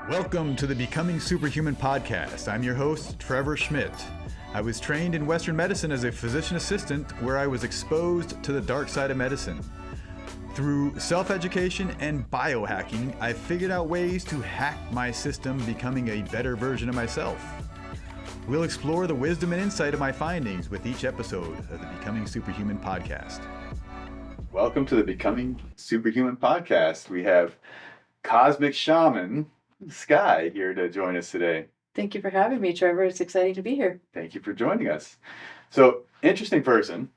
Welcome to the Becoming Superhuman Podcast. I'm your host, Trevor Schmidt. I was trained in Western medicine as a physician assistant, where I was exposed to the dark side of medicine. Through self-education and biohacking, I figured out ways to hack my system, becoming a better version of myself. We'll explore the wisdom and insight of my findings with each episode of the Becoming Superhuman Podcast. Welcome to the Becoming Superhuman Podcast. We have Cosmic Shaman Sky here to join us today. Thank you for having me, Trevor. It's exciting to be here. Thank you for joining us. So, interesting person.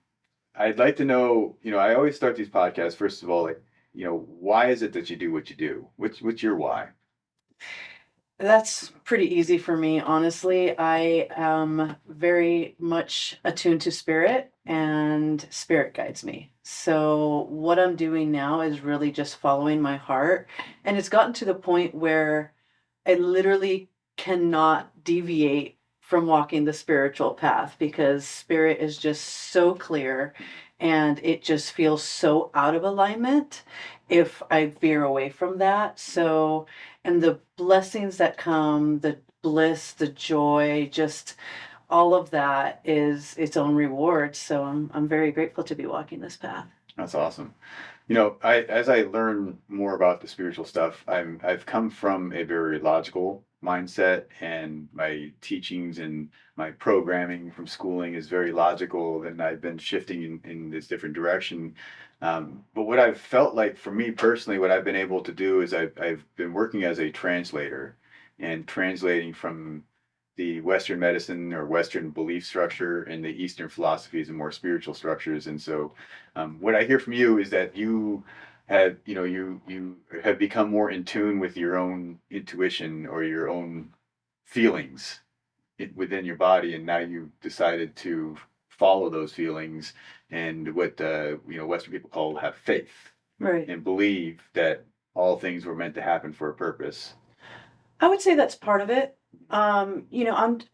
I'd like to know, I always start these podcasts, first of all, why is it that you do what you do? What's your why? That's pretty easy for me, honestly. I am very much attuned to spirit, and spirit guides me. So what I'm doing now is really just following my heart. And it's gotten to the point where I literally cannot deviate from walking the spiritual path, because spirit is just so clear and it just feels so out of alignment if I veer away from that. So, and the blessings that come, the bliss, the joy, just all of that is its own reward. So I'm very grateful to be walking this path. That's awesome. As I learn more about the spiritual stuff, I've come from a very logical mindset, and my teachings and my programming from schooling is very logical, and I've been shifting in this different direction. But what I've felt like for me personally, what I've been able to do is I've been working as a translator and translating from the Western medicine or Western belief structure and the Eastern philosophies and more spiritual structures. And so what I hear from you is that you have, you have become more in tune with your own intuition or your own feelings within your body. And now you've decided to follow those feelings and what, Western people call have faith. Right. And believe that all things were meant to happen for a purpose. I would say that's part of it. I'm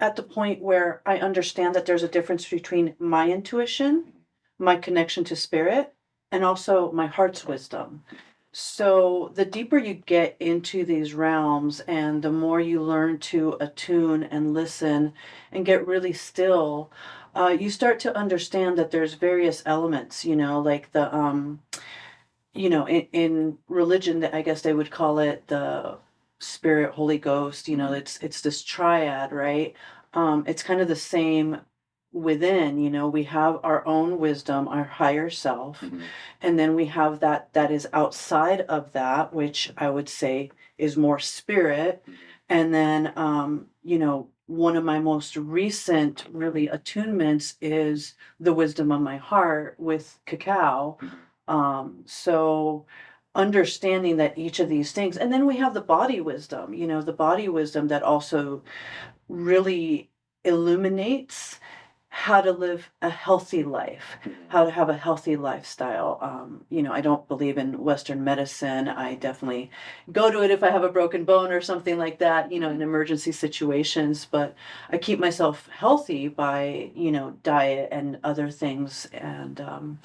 at the point where I understand that there's a difference between my intuition, my connection to spirit, and also my heart's wisdom. So the deeper you get into these realms and the more you learn to attune and listen and get really still, you start to understand that there's various elements, like the, in religion, I guess they would call it the Spirit, Holy Ghost, it's this triad, right? It's kind of the same within, we have our own wisdom, our higher self, and then we have that is outside of that, which I would say is more spirit. And then, one of my most recent really attunements is the wisdom of my heart with cacao. So understanding that each of these things, and then we have the body wisdom, the body wisdom that also really illuminates how to live a healthy life, how to have a healthy lifestyle. I don't believe in Western medicine. I definitely go to it if I have a broken bone or something like that, in emergency situations, but I keep myself healthy by, diet and other things. And,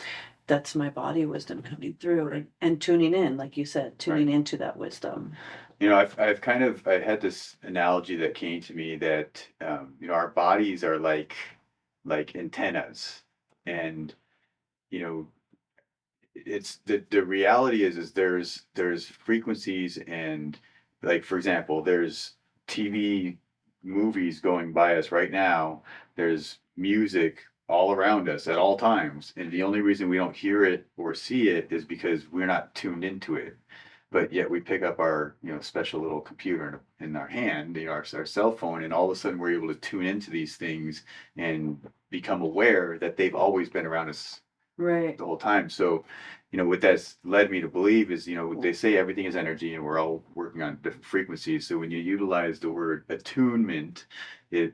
that's my body wisdom coming through and tuning in, like you said, tuning into that wisdom. I had this analogy that came to me that, our bodies are like antennas, and, it's the reality is there's frequencies, and like, for example, there's TV movies going by us right now. There's music all around us at all times. And the only reason we don't hear it or see it is because we're not tuned into it. But yet we pick up our, special little computer in our hand, our cell phone, and all of a sudden we're able to tune into these things and become aware that they've always been around us right the whole time. So, what that's led me to believe is, they say everything is energy and we're all working on different frequencies. So when you utilize the word attunement, it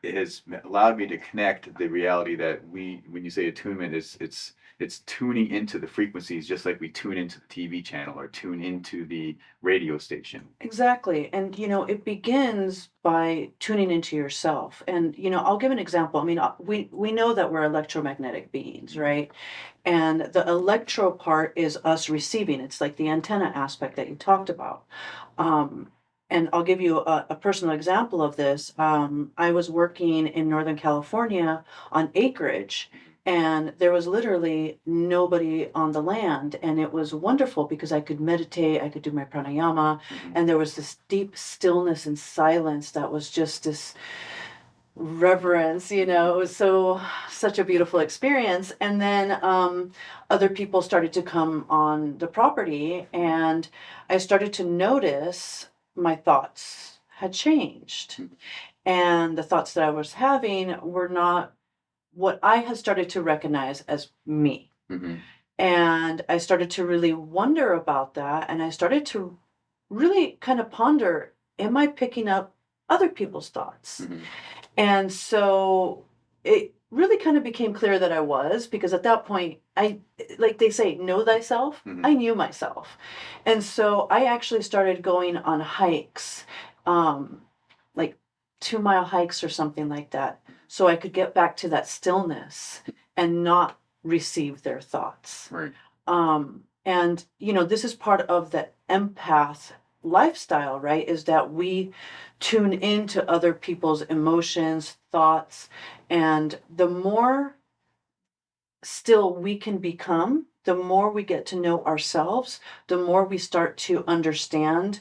has allowed me to connect the reality that when you say attunement, it's it's tuning into the frequencies just like we tune into the TV channel or tune into the radio station. Exactly. And, it begins by tuning into yourself. And, I'll give an example. I mean, we know that we're electromagnetic beings, right? And the electro part is us receiving. It's like the antenna aspect that you talked about. Um, and I'll give you a personal example of this. I was working in Northern California on acreage, and there was literally nobody on the land. And it was wonderful because I could meditate, I could do my pranayama, and there was this deep stillness and silence that was just this reverence. It was such a beautiful experience. And then other people started to come on the property, and I started to notice my thoughts had changed, and the thoughts that I was having were not what I had started to recognize as me. Mm-hmm. And I started to really wonder about that, and I started to really kind of ponder, am I picking up other people's thoughts? Mm-hmm. And so it really kind of became clear that I was, because at that point, like they say, know thyself. Mm-hmm. I knew myself. And so I actually started going on hikes, like 2-mile hikes or something like that, so I could get back to that stillness and not receive their thoughts. Right. And, this is part of the empath lifestyle, right? Is that we tune into other people's emotions, thoughts, and the more still we can become, the more we get to know ourselves, the more we start to understand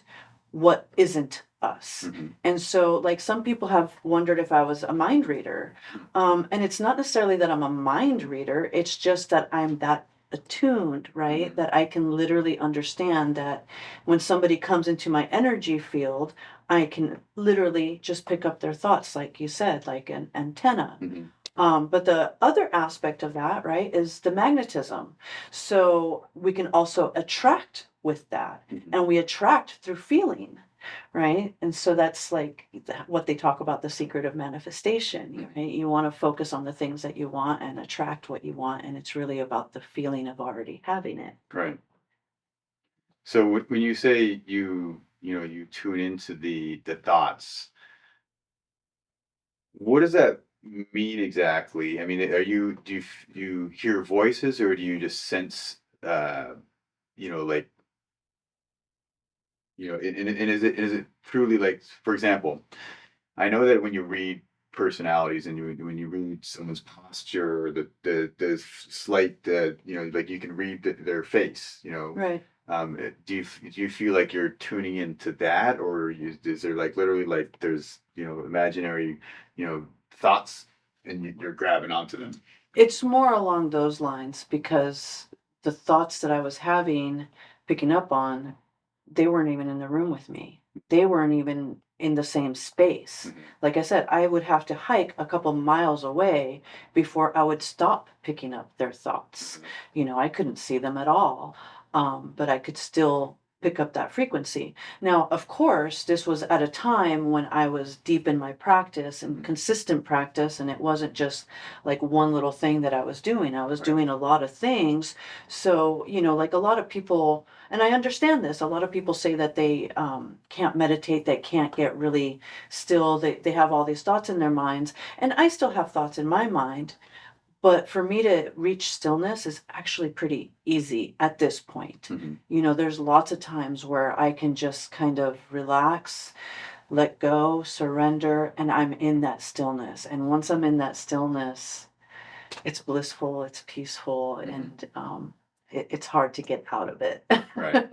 what isn't us. Mm-hmm. And so, like, some people have wondered if I was a mind reader. And it's not necessarily that I'm a mind reader, it's just that I'm that attuned, right? Mm-hmm. That I can literally understand that when somebody comes into my energy field, I can literally just pick up their thoughts, like you said, like an antenna. Mm-hmm. But the other aspect of that, right, is the magnetism. So we can also attract with that, Mm-hmm. and we attract through feeling, right? And so that's like what they talk about, the secret of manifestation, right? You want to focus on the things that you want and attract what you want, and it's really about the feeling of already having it. Right. So when you say you tune into the thoughts, what does that mean exactly? I mean, do you hear voices, or do you just sense like and is it truly, like, for example, I know that when you read personalities and when you read someone's posture, the slight, like you can read their face, Right. do you feel like you're tuning into that, or is there, like, literally, like, there's imaginary thoughts, and you're grabbing onto them? It's more along those lines, because the thoughts that I was having, picking up on, they weren't even in the room with me. They weren't even in the same space. Mhm. Like I said, I would have to hike a couple miles away before I would stop picking up their thoughts. I couldn't see them at all, but I could still pick up that frequency. Now, of course, this was at a time when I was deep in my practice and Mhm. consistent practice, and it wasn't just like one little thing that I was doing. I was Right. doing a lot of things. So, like a lot of people, and I understand this, a lot of people say that they can't meditate, they can't get really still, they have all these thoughts in their minds. And I still have thoughts in my mind. But for me to reach stillness is actually pretty easy at this point. Mhm. There's lots of times where I can just kind of relax, let go, surrender, and I'm in that stillness. And once I'm in that stillness, it's blissful, it's peaceful, Mhm. and it's hard to get out of it. Right.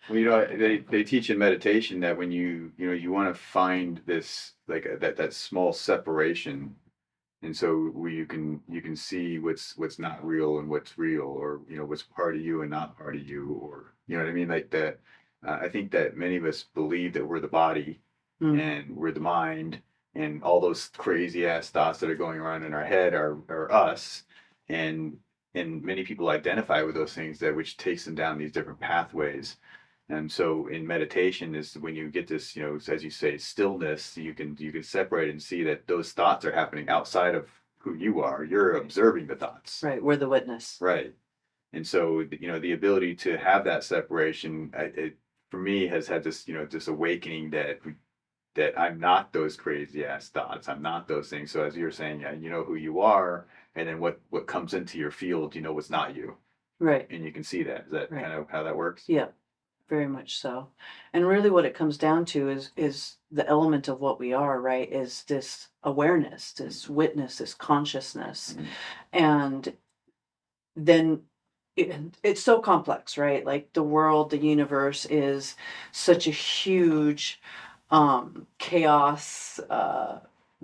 Well, they teach in meditation that when you want to find this, like, that small separation, and so where you can see what's not real and what's real, or what's part of you and not part of you, or you know what I mean, like that. I think that many of us believe that we're the body Mm, and we're the mind, and all those crazy ass thoughts that are going around in our head are us, and many people identify with those things, that which takes them down these different pathways. And so in meditation is when you get this, as you say, stillness, you can separate and see that those thoughts are happening outside of who you are. You're observing the thoughts. Right. We're the witness. Right. And so, the ability to have that separation, it for me has had this, this awakening that I'm not those crazy ass thoughts. I'm not those things. So as you're saying, you know who you are, and then what comes into your field, what's not you, Right. and you can see that. Is that Right. kind of how that works? Yeah, very much so. And really what it comes down to is the element of what we are, right? Is this awareness, this witness, this consciousness. Mhm. And then it's so complex, right? Like the world, the universe is such a huge chaos,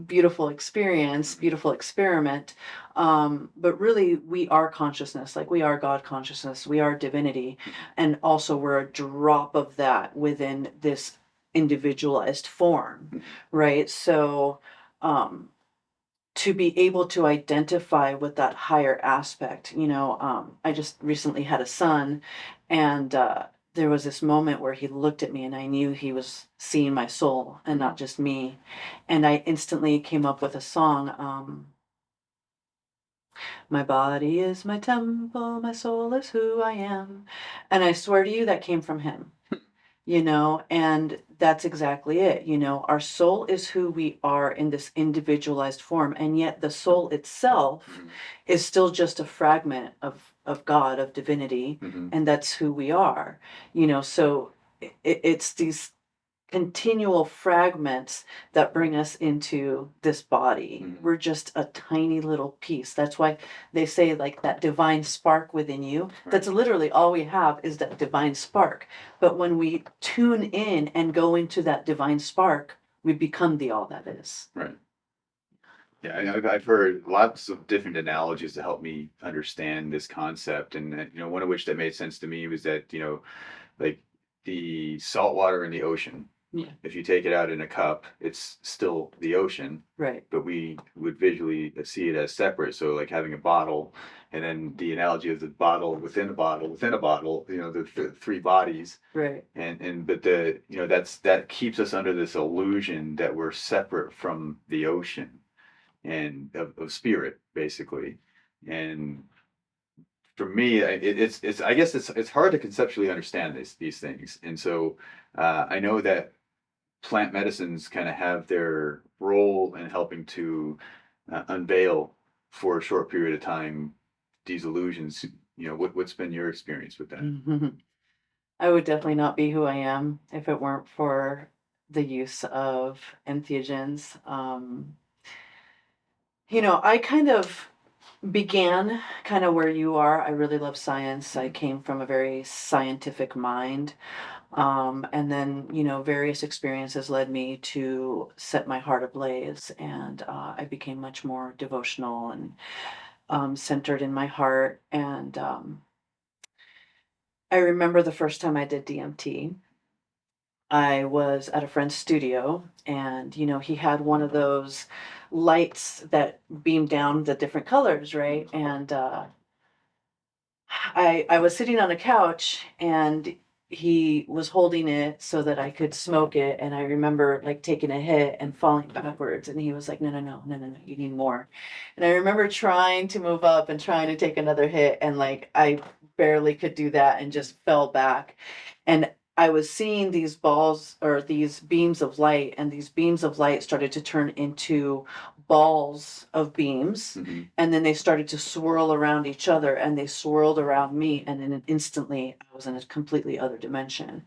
beautiful experience, beautiful experiment. But really, we are consciousness, like we are God consciousness, we are divinity. And also, we're a drop of that within this individualized form, right? So, to be able to identify with that higher aspect, I just recently had a son, and there was this moment where he looked at me and I knew he was seeing my soul and not just me. And I instantly came up with a song, my body is my temple, my soul is who I am. And I swear to you, that came from him. And that's exactly it. Our soul is who we are in this individualized form, and yet the soul itself is still just a fragment of God, of divinity, and that's who we are. So it's these continual fragments that bring us into this body. We're just a tiny little piece. That's why they say, like, that divine spark within you. That's literally all we have, is that divine spark. But when we tune in and go into that divine spark, we become the all that is. Right. Yeah, I've heard lots of different analogies to help me understand this concept, and one of which that made sense to me was that like the salt water in the ocean. Yeah. If you take it out in a cup, it's still the ocean. Right. But we would visually see it as separate. So like having a bottle, and then the analogy of the bottle within a bottle within a bottle, the three bodies. Right. But that keeps us under this illusion that we're separate from the ocean and of spirit, basically. And for me, it's I guess it's hard to conceptually understand these things. And so I know that plant medicines kind of have their role in helping to unveil for a short period of time these illusions. What's been your experience with that? I would definitely not be who I am if it weren't for the use of entheogens. I kind of began kind of where you are. I really love science. I came from a very scientific mind. And then, various experiences led me to set my heart ablaze, and I became much more devotional and centered in my heart. And I remember the first time I did DMT. I was at a friend's studio, and he had one of those lights that beam down the different colors, right? And I was sitting on a couch, and he was holding it so that I could smoke it. And I remember like taking a hit and falling backwards. And he was like, no, no, no, no, no, no, you need more. And I remember trying to move up and trying to take another hit. And like, I barely could do that and just fell back. And I was seeing these balls or these beams of light, and these beams of light started to turn into balls of beams. And then they started to swirl around each other, and they swirled around me. And then instantly I was in a completely other dimension.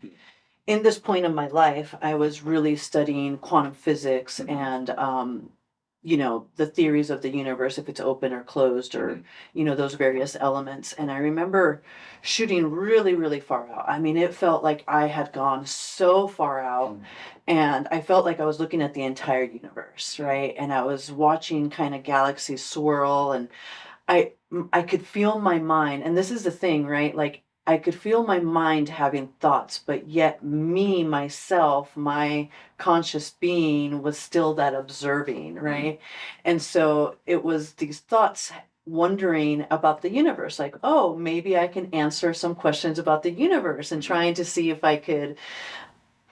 In this point of my life, I was really studying quantum physics and, the theories of the universe, if it's open or closed, or, those various elements. And I remember shooting really, really far out. I mean, it felt like I had gone so far out, and I felt like I was looking at the entire universe, right? And I was watching kind of galaxies swirl, and I could feel my mind. And this is the thing, right? Like, I could feel my mind having thoughts, but yet me, myself, my conscious being was still that observing, right? And so it was these thoughts wondering about the universe, like, oh, maybe I can answer some questions about the universe, and trying to see if I could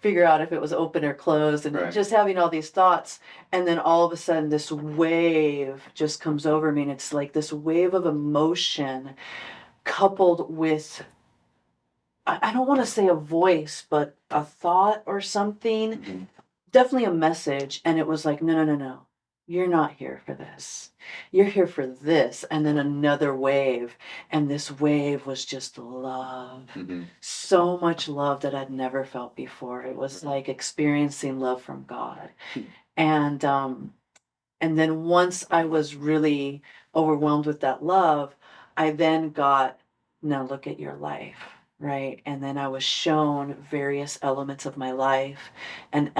figure out if it was open or closed, and Right. just having all these thoughts. And then all of a sudden this wave just comes over me, and it's like this wave of emotion coupled with, I don't want to say a voice, but a thought or something, Mm-hmm. definitely a message. And it was like, no, no, no, no. You're not here for this. You're here for this. And then another wave. And this wave was just love. Mm-hmm. So much love that I'd never felt before. It was like experiencing love from God. And then once I was really overwhelmed with that love, I then got, now look at your life, right? And then I was shown various elements of my life and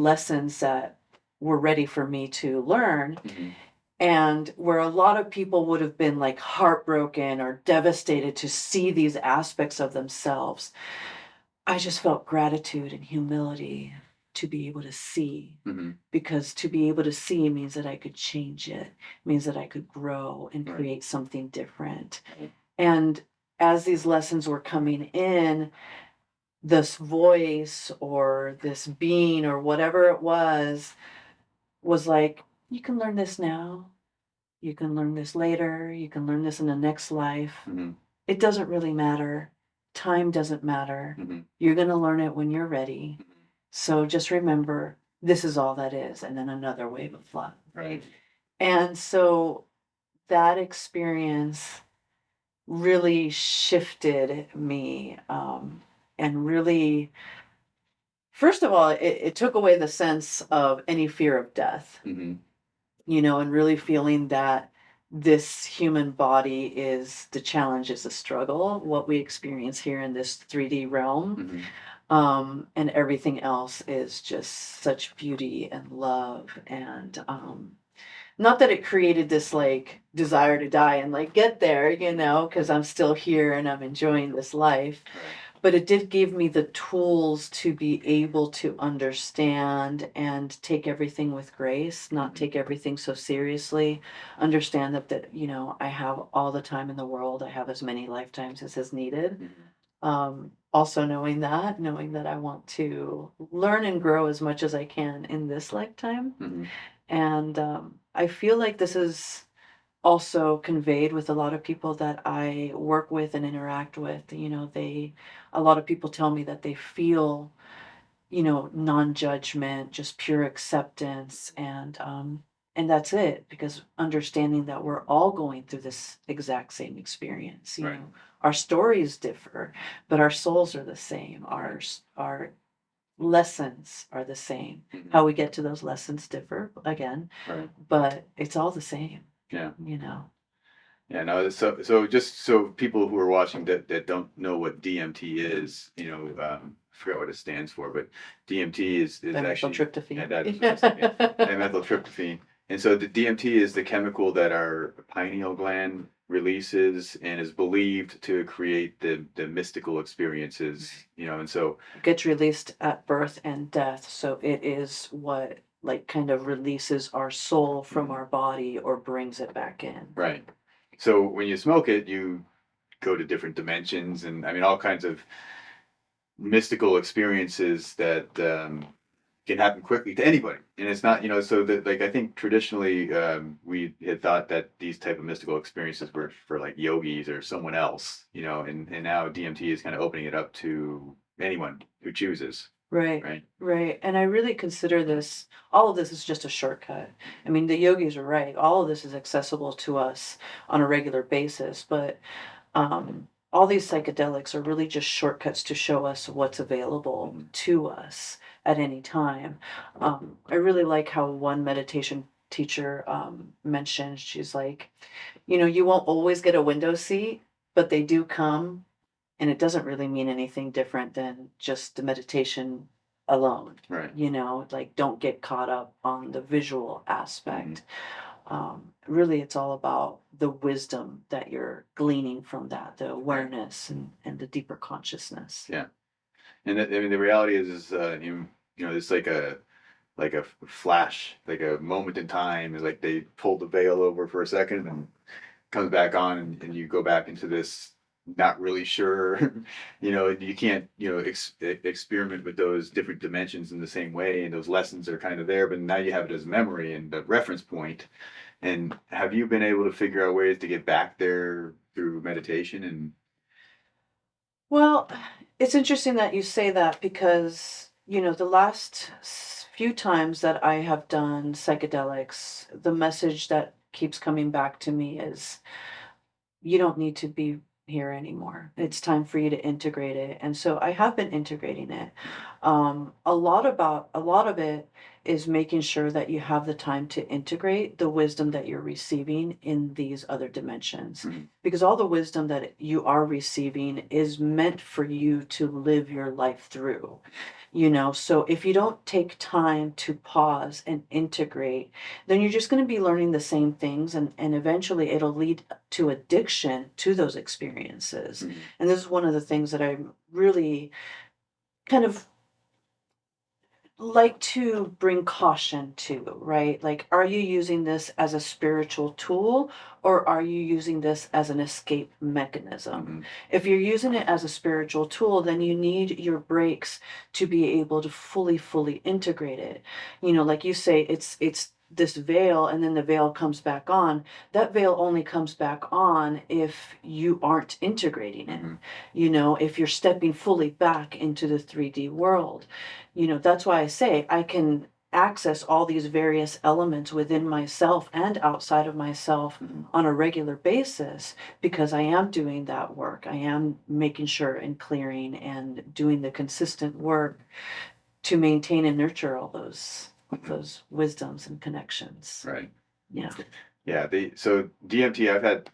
lessons that were ready for me to learn. Mm-hmm. And where a lot of people would have been like heartbroken or devastated to see these aspects of themselves, I just felt gratitude and humility to be able to see. Mm-hmm. Because to be able to see means that I could change it, means that I could grow and Right. create something different. Right. And as these lessons were coming in, this voice or this being or whatever it was like, you can learn this now. You can learn this later. You can learn this in the next life. Mm-hmm. It doesn't really matter. Time doesn't matter. Mm-hmm. You're going to learn it when you're ready. So just remember, this is all that is. And then another wave of love. Right. And so that experience really shifted me, and really, first of all, it took away the sense of any fear of death, Mm-hmm. and really feeling that this human body is the challenge, is the struggle, what we experience here in this 3D realm. Mm-hmm. And everything else is just such beauty and love. And not that it created this like desire to die and like get there, because I'm still here and I'm enjoying this life. Right. But it did give me the tools to be able to understand and take everything with grace, not take everything so seriously. Understand that I have all the time in the world. I have as many lifetimes as is needed. Mm-hmm. Also knowing that I want to learn and grow as much as I can in this lifetime. Mm-hmm. And I feel like this is also conveyed with a lot of people that I work with and interact with. A lot of people tell me that they feel, non-judgment, just pure acceptance. And that's it, because understanding that we're all going through this exact same experience. Right. Our stories differ, but our souls are the same. Our lessons are the same. Mm-hmm. How we get to those lessons differ again, Right. but it's all the same. Yeah. Yeah, no, so just so people who are watching that don't know what DMT is, I forgot what it stands for, but DMT is actually dimethyltryptophan. yeah, that is what I'm saying, dimethyltryptophan. And so the DMT is the chemical that our pineal gland releases and is believed to create the mystical experiences, and so It gets released at birth and death, so it is what like kind of releases our soul from our body or brings it back in. right. So when you smoke it, you go to different dimensions and all kinds of mystical experiences that can happen quickly to anybody. And it's not, so that like I think traditionally we had thought that these type of mystical experiences were for like yogis or someone else, and now DMT is kind of opening it up to anyone who chooses. Right. And I really consider all of this is just a shortcut. I mean, the yogis are right. All of this is accessible to us on a regular basis, but all these psychedelics are really just shortcuts to show us what's available to us at any time. I really like how one meditation teacher mentioned, she's like, you won't always get a window seat, but they do come. And it doesn't really mean anything different than just the meditation alone. Right. Like don't get caught up on the visual aspect. Really, it's all about the wisdom that you're gleaning from that, the awareness and the deeper consciousness. Yeah. And the reality is it's like a flash, like a moment in time. Is like they pulled the veil over for a second and comes back on, and you go back into this not really sure. You can't, experiment with those different dimensions in the same way, and those lessons are kind of there, but now you have it as memory and a reference point. And have you been able to figure out ways to get back there through meditation and Well, it's interesting that you say that because, the last few times that I have done psychedelics, the message that keeps coming back to me is you don't need to be here anymore. It's time for you to integrate it. And so I have been integrating it. A lot of it is making sure that you have the time to integrate the wisdom that you're receiving in these other dimensions. Mhm. Because all the wisdom that you are receiving is meant for you to live your life through. So if you don't take time to pause and integrate, then you're just going to be learning the same things, and eventually it'll lead to addiction to those experiences. Mhm. And this is one of the things that I'm really kind of like to bring caution to, right? Like, are you using this as a spiritual tool, or are you using this as an escape mechanism? Mhm. If you're using it as a spiritual tool, then you need your breaks to be able to fully integrate it. Like you say, it's this veil, and then the veil comes back on. That veil only comes back on if you aren't integrating it. Mhm. If you're stepping fully back into the 3D world. That's why I say I can access all these various elements within myself and outside of myself Mhm. on a regular basis because I am doing that work. I am making sure and clearing and doing the consistent work to maintain and nurture all those wisdoms and connections. Right. Yeah. Yeah, so DMT, I've had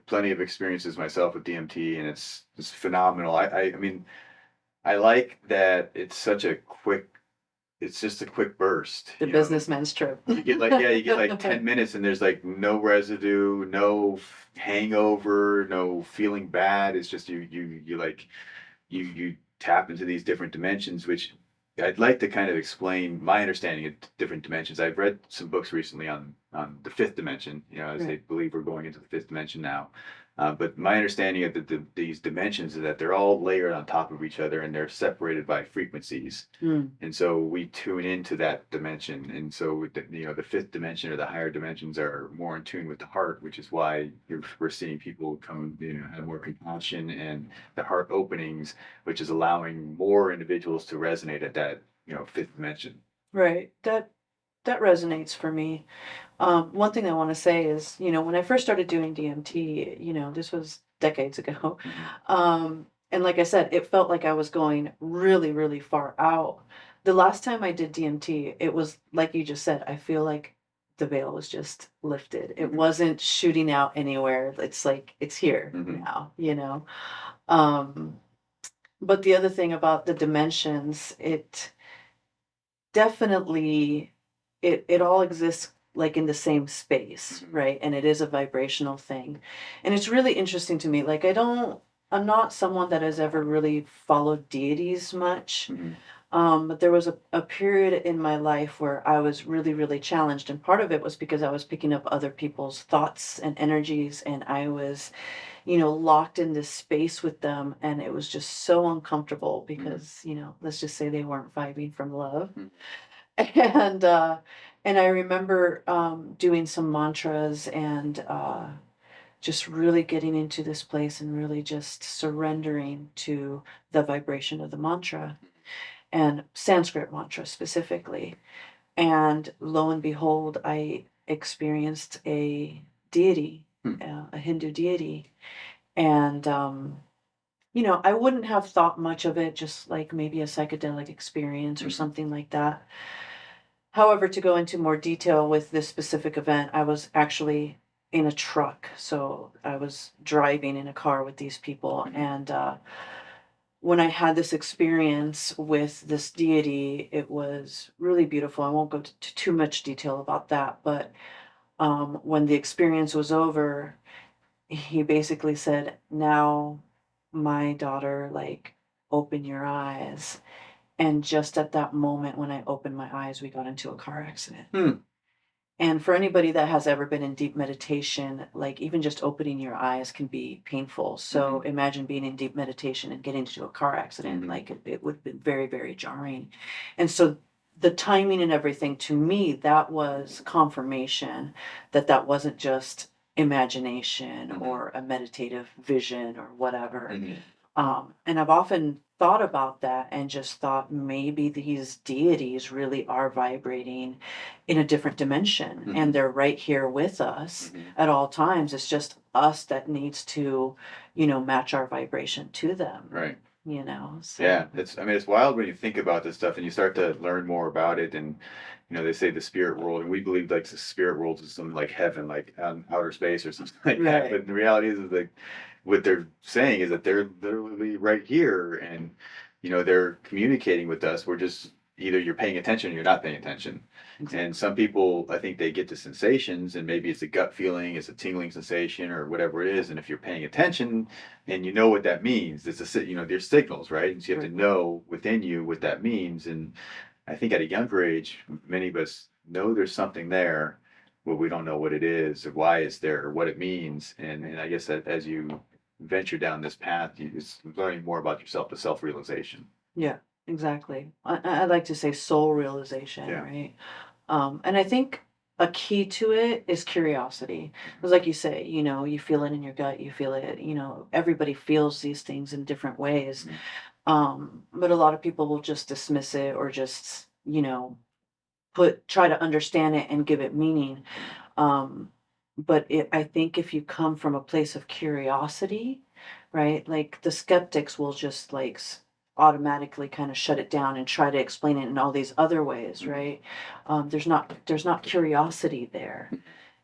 plenty of experiences myself with DMT, and it's phenomenal. I mean, I like that it's just a quick burst. The businessman's trip. You get like, yeah, you get like 10 minutes and there's like no residue, no hangover, no feeling bad. It's just you like you tap into these different dimensions, which I'd like to kind of explain my understanding of different dimensions. I've read some books recently on the fifth dimension, as they Right. believe we're going into the fifth dimension now. But my understanding of these dimensions is that they're all layered on top of each other and they're separated by frequencies. Mm. And so we tune into that dimension. And so, the fifth dimension or the higher dimensions are more in tune with the heart, which is why we're seeing people come, have more compassion and the heart openings, which is allowing more individuals to resonate at that, fifth dimension. Right. That resonates for me. One thing I want to say is, when I first started doing DMT, this was decades ago. Mhm. And like I said, it felt like I was going really, really far out. The last time I did DMT, it was like you just said, I feel like the veil was just lifted. It Mhm. wasn't shooting out anywhere. It's like it's here Mhm. now. Um, but the other thing about the dimensions, it definitely it all exists like in the same space, Mhm. right? And it is a vibrational thing. And it's really interesting to me. Like I'm not someone that has ever really followed deities much. Mhm. But there was a period in my life where I was really, really challenged. And part of it was because I was picking up other people's thoughts and energies, and I was, locked in this space with them. And it was just so uncomfortable Mhm. because, let's just say they weren't vibing from love. Mhm. And and I remember doing some mantras and just really getting into this place and really just surrendering to the vibration of the mantra and Sanskrit mantra specifically. And lo and behold, I experienced a deity, Mhm. a Hindu deity, and I wouldn't have thought much of it, just like maybe a psychedelic experience or Mhm. something like that. However, to go into more detail with this specific event, I was actually in a truck. So I was driving in a car with these people. Mhm. And when I had this experience with this deity, it was really beautiful. I won't go to too much detail about that. But when the experience was over, he basically said, "Now, my daughter, like, open your eyes." And just at that moment when I opened my eyes, we got into a car accident. Hmm. And for anybody that has ever been in deep meditation, like even just opening your eyes can be painful. So Mhm. imagine being in deep meditation and getting into a car accident. Mhm. Like it would be very, very jarring. And so the timing and everything, to me, that was confirmation that that wasn't just imagination Mhm. or a meditative vision or whatever. Mhm. And I've often thought about that and just thought maybe these deities really are vibrating in a different dimension and Mhm. they're right here with us Mhm. at all times. It's just us that needs to, match our vibration to them, Right. So Yeah, I mean, it's wild when you think about this stuff and you start to learn more about it. And, they say the spirit world, and we believe like the spirit world is something like heaven, like outer space or something like that. right, But the reality is like what they're saying is that they're literally right here and, they're communicating with us. We're just either you're paying attention or you're not paying attention. And exactly. some people, I think they get the sensations and maybe it's a gut feeling, it's a tingling sensation or whatever it is. And if you're paying attention, and you know what that means. There's signals, right? And so you have Right. to know within you what that means. And I think at a younger age, many of us know there's something there, but we don't know what it is or why it's there or what it means. And I guess that as you venture down this path, it's learning more about yourself, the self-realization. Yeah, exactly. I like to say soul realization, Yeah. right? And I think a key to it is curiosity. Mhm. Because, like you say, you feel it in your gut, you feel it, everybody feels these things in different ways. Mhm. But a lot of people will just dismiss it or just, try to understand it and give it meaning. Um, but I think if you come from a place of curiosity, right, like the skeptics will just like automatically kind of shut it down and try to explain it in all these other ways, Mhm. right? There's not curiosity there.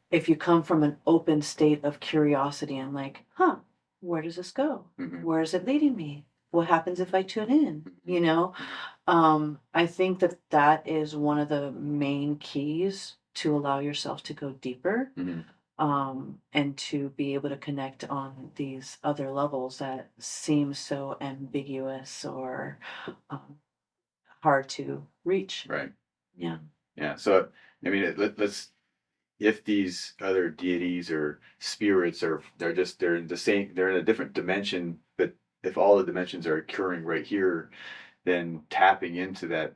If you come from an open state of curiosity and like, huh, where does this go? Mhm. Where is it leading me? What happens if I tune in? Mhm. I think that that is one of the main keys to allow yourself to go deeper, Mhm. and to be able to connect on these other levels that seem so ambiguous or um, hard to reach. Right. Yeah. Yeah. So, I mean, let's if these other deities or spirits they're in the same they're in a different dimension, but if all the dimensions are occurring right here, then tapping into that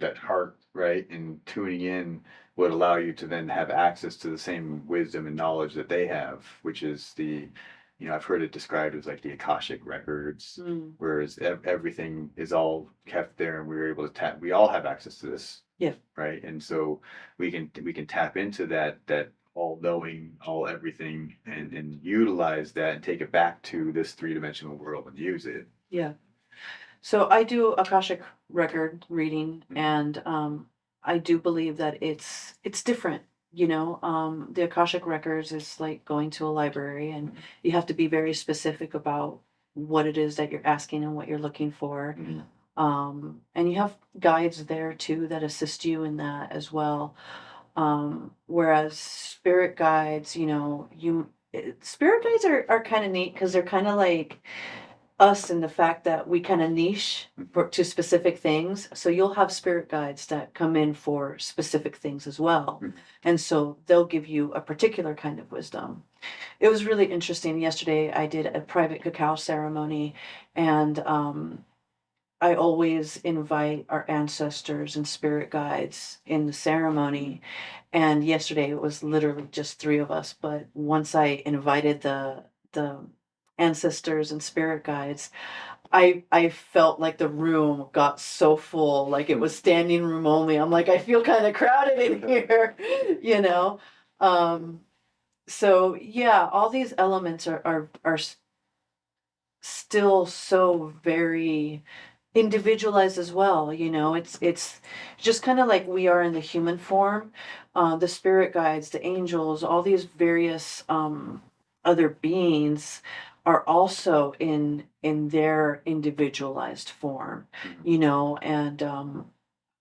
that heart, right, and tuning in would allow you to then have access to the same wisdom and knowledge that they have, which is I've heard it described as like the Akashic records, Mm. whereas everything is all kept there and we were able to tap we all have access to this, Yeah. right? And so we can tap into that all knowing, all everything, and utilize that and take it back to this three-dimensional world and use it. Yeah. So I do Akashic record reading, Mhm. and I do believe that it's different. The Akashic records is like going to a library, and Mhm. you have to be very specific about what it is that you're asking and what you're looking for. Mhm. And you have guides there too that assist you in that as well. Whereas spirit guides, spirit guides are kind of neat because they're kind of like us in the fact that we kind of niche to specific things. So you'll have spirit guides that come in for specific things as well. Mhm. And so they'll give you a particular kind of wisdom. It was really interesting. Yesterday, I did a private cacao ceremony, and I always invite our ancestors and spirit guides in the ceremony. And yesterday it was literally just three of us. But once I invited the ancestors and spirit guides, I felt like the room got so full, like it was standing room only. I'm like, I feel kind of crowded in here, you know. Um, so yeah, all these elements are still so very individualized as well. It's just kind of like we are in the human form. The spirit guides, the angels, all these various other beings are also in their individualized form, Mhm. and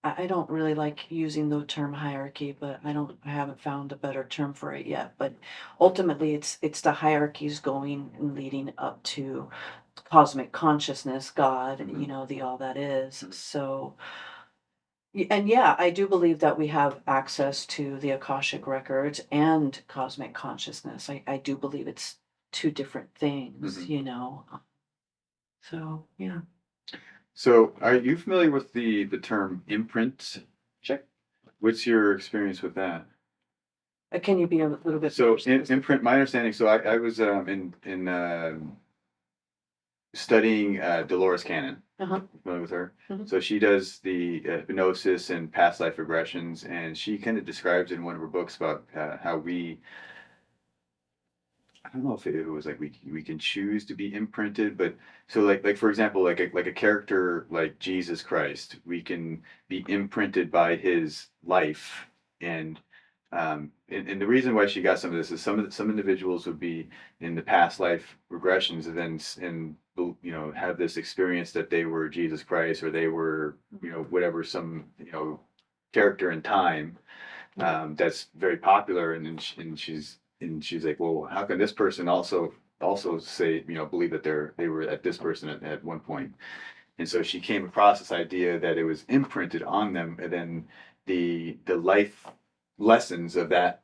I don't really like using the term hierarchy, but I haven't found a better term for it yet. But ultimately, it's the hierarchies going and leading up to cosmic consciousness, God, Mhm. the all that is. Mhm. So And yeah, I do believe that we have access to the Akashic records and cosmic consciousness. I do believe it's two different things, Hmm. you know. So yeah. So, are you familiar with the term imprint? Sure. What's your experience with that? Can you be a little bit So, more specific? imprint. My understanding. So, I was in studying Dolores Cannon. Uh-huh. Familiar with her? Hmm. So she does the hypnosis and past life regressions, and she kind of describes in one of her books about how we. I don't know if it was like we can choose to be imprinted, but so like for example, like a character like Jesus Christ, we can be imprinted by his life, and and the reason why she got some of this is some individuals would be in the past life regressions and then have this experience that they were Jesus Christ or they were whatever some character in time that's very popular, and then she's like, well, how can this person also say believe that they were at this person at one point? And so she came across this idea that it was imprinted on them, and then the life lessons of that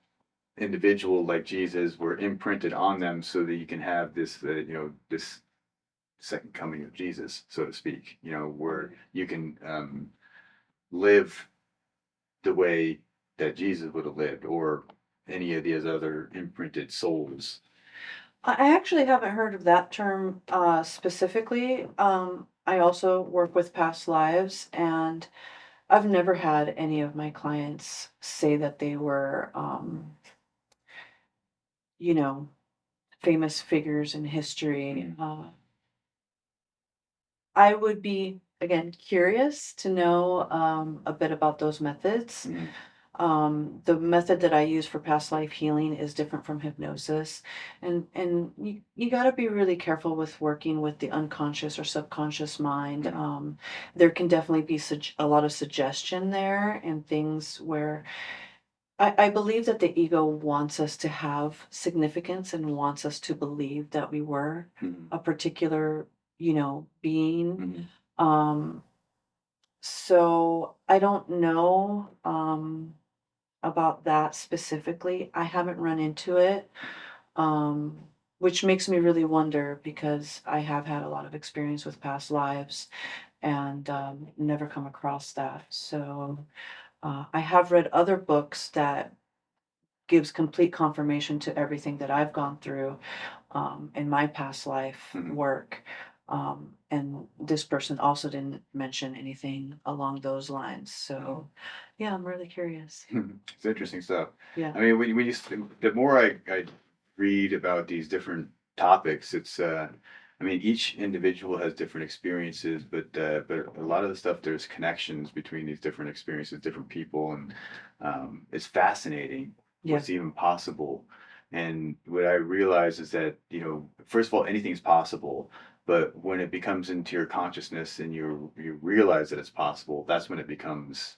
individual like Jesus were imprinted on them so that you can have this this second coming of Jesus, so to speak, where you can live the way that Jesus would have lived, or any of these other imprinted souls. I actually haven't heard of that term specifically. I also work with past lives, and I've never had any of my clients say that they were, you know, famous figures in history. Mm. I would be, again, curious to know a bit about those methods. Mm. The method that I use for past life healing is different from hypnosis, and you got to be really careful with working with the unconscious or subconscious mind. Mm. There can definitely be a lot of suggestion there and things where I believe that the ego wants us to have significance and wants us to believe that we were Mm. a particular, being. Mm. Um, so I don't know about that specifically. I haven't run into it, um, which makes me really wonder because I have had a lot of experience with past lives and never come across that. So I have read other books that gives complete confirmation to everything that I've gone through in my past life Mm. work. And this person also didn't mention anything along those lines. So, yeah, I'm really curious. It's interesting stuff. Yeah. I mean, the more I read about these different topics, it's I mean, each individual has different experiences, but a lot of the stuff there's connections between these different experiences, different people, and it's fascinating Yeah. what's even possible. And what I realize is that first of all, anything's possible. But when it becomes into your consciousness and you realize that it's possible, that's when it becomes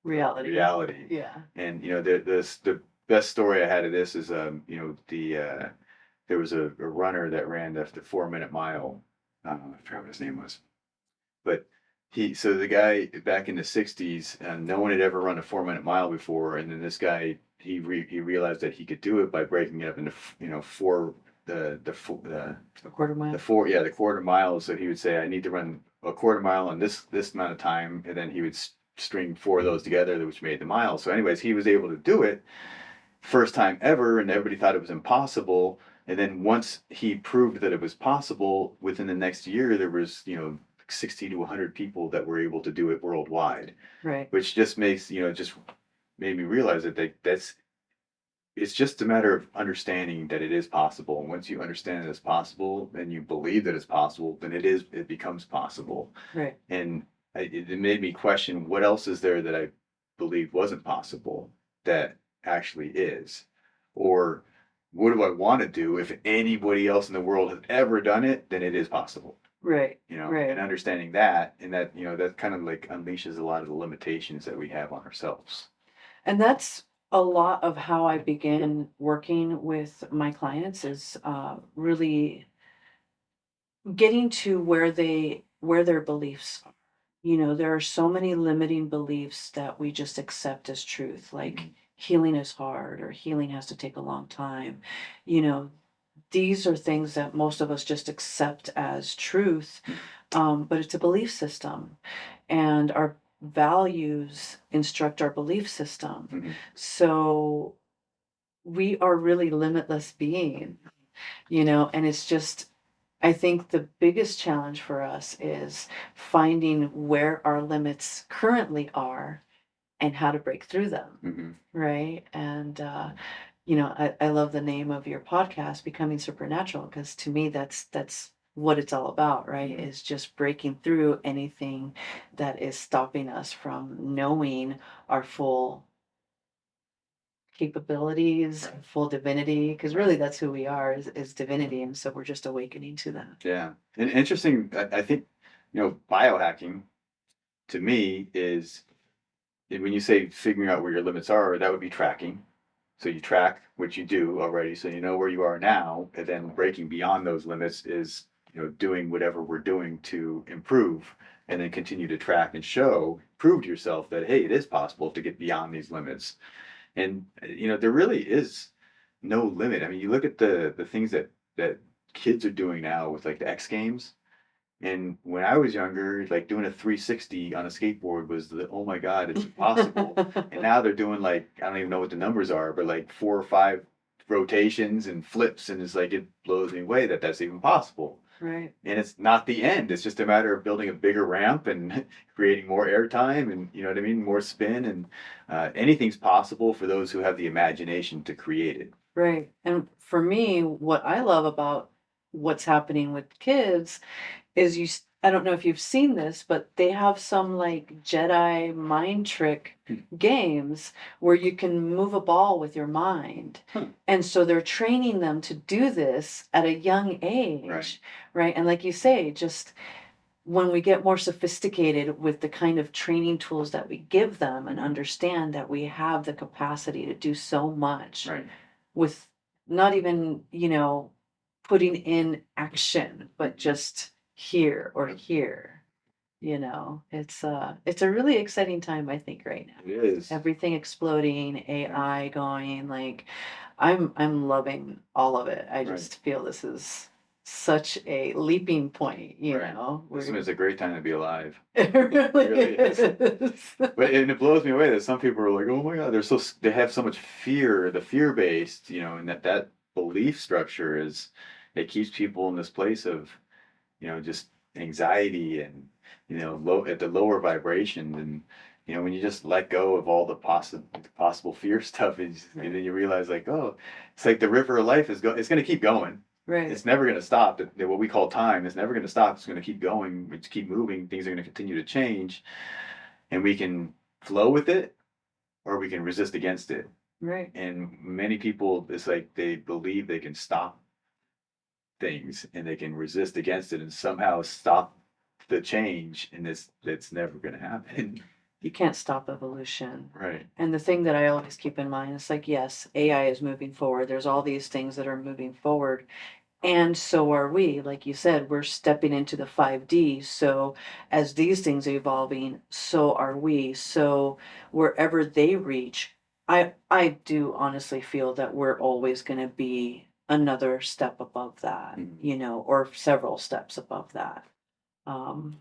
Reality. reality. Yeah. And the best story I had of this is there was a runner that ran the 4 minute mile. I forgot what his name was, but the guy back in the '60s, no one had ever run a 4 minute mile before, and then this guy he realized that he could do it by breaking it up into four A quarter mile. the quarter mile. So he would say, I need to run a quarter mile in this amount of time, and then he would string four of those together, which made the mile. So, anyways, he was able to do it first time ever, and everybody thought it was impossible. And then once he proved that it was possible, within the next year, there was 60 to 100 people that were able to do it worldwide, Right. which just makes just made me realize that that's it's just a matter of understanding that it is possible. And once you understand that it's possible and you believe that it's possible, then it becomes possible. Right. And it made me question, what else is there that I believed wasn't possible that actually is? Or what do I want to do? If anybody else in the world has ever done it, then it is possible. Right. Right. And understanding that, and that kind of like unleashes a lot of the limitations that we have on ourselves. And that's a lot of how I begin working with my clients is really getting to where their beliefs are. You know, there are so many limiting beliefs that we just accept as truth, like Mhm. healing is hard or healing has to take a long time. You know, these are things that most of us just accept as truth, Mhm. but it's a belief system, and our values instruct our belief system. Mhm. So we are really limitless being, you know, and it's just, I think the biggest challenge for us is finding where our limits currently are and how to break through them, Mhm. right? And you know, I love the name of your podcast, Becoming Supernatural, because to me that's what it's all about, right? Mhm. Is just breaking through anything that is stopping us from knowing our full capabilities, Right. full divinity, because Right. really that's who we are, is divinity, and so we're just awakening to that. Yeah. And interesting, I think, biohacking to me is when you say figuring out where your limits are, that would be tracking. So you track what you do already, so you know where you are now, and then breaking beyond those limits is, doing whatever we're doing to improve, and then continue to track and prove to yourself that, hey, it is possible to get beyond these limits. And there really is no limit. I mean, you look at the things that kids are doing now with like the X Games. And when I was younger, like doing a 360 on a skateboard was oh my God, it's impossible. And now they're doing like, I don't even know what the numbers are, but like 4 or 5 rotations and flips. And it's like, it blows me away that that's even possible. Right. And it's not the end. It's just a matter of building a bigger ramp and creating more airtime and, you know what I mean, more spin. And anything's possible for those who have the imagination to create it. Right. And for me, what I love about what's happening with kids is I don't know if you've seen this, but they have some like Jedi mind trick Hmm. games where you can move a ball with your mind. Huh. And so they're training them to do this at a young Right. age, right? And like you say, just when we get more sophisticated with the kind of training tools that we give them and Mhm. understand that we have the capacity to do so much Right. with not even, you know, putting in action, but Mhm. just here or Yep. here, it's a really exciting time, I think, right now. It is. Everything exploding, Right. AI going, like I'm loving all of it. I Right. just feel this is such a leaping point, you Right. know. This We're is a great time to be alive. it It really really is. is. But and it blows me away that some people are like, "Oh my God, they have so much fear, the fear based, and that belief structure it keeps people in this place of, just anxiety and, low at the lower vibrations and, when you just let go of all the possible fear stuff and Right. then you realize like, oh, it's like the river of life it's going to keep going. Right. It's never going to stop. What we call time is never going to stop. It's going to keep going. It's keep moving. Things are going to continue to change, and we can flow with it or we can resist against it. Right. And many people, it's like they believe they can stop things and they can resist against it and somehow stop the change, and that's never going to happen. You can't stop evolution. Right. And the thing that I always keep in mind is like, yes, AI is moving forward. There's all these things that are moving forward. And so are we. Like you said, we're stepping into the 5D. So as these things are evolving, so are we. So wherever they reach, I do honestly feel that we're always going to be another step above that, Mhm. you know, or several steps above that. Um,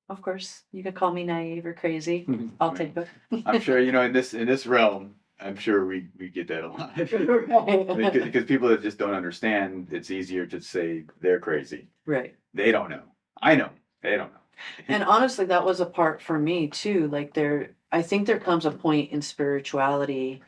of course, you could call me naive or crazy. I'll Right. take it. I'm sure in this realm, I'm sure we get that a lot. I mean, Right. because people that just don't understand, it's easier to say they're crazy. Right. They don't know. I know. They don't know. And honestly, that was a part for me too. Like I think there comes a point in spirituality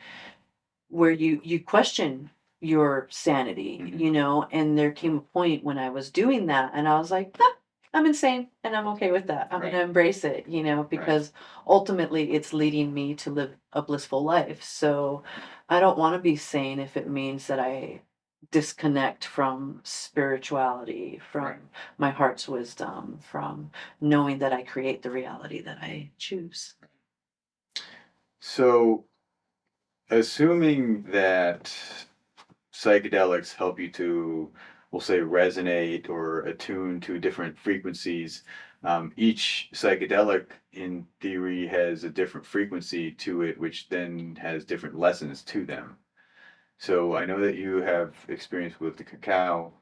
where you question your sanity, Mhm. you know, and there came a point when I was doing that and I was like, "Ah, I'm insane and I'm okay with that. I'm going to Right. embrace it, you know, Right. because ultimately it's leading me to live a blissful life. So I don't want to be sane if it means that I disconnect from spirituality, from Right. my heart's wisdom, from knowing that I create the reality that I choose." So, assuming that psychedelics help you to, we'll say, resonate or attune to different frequencies, Each psychedelic, in theory, has a different frequency to it, which then has different lessons to them. So I know that you have experience with the cacao.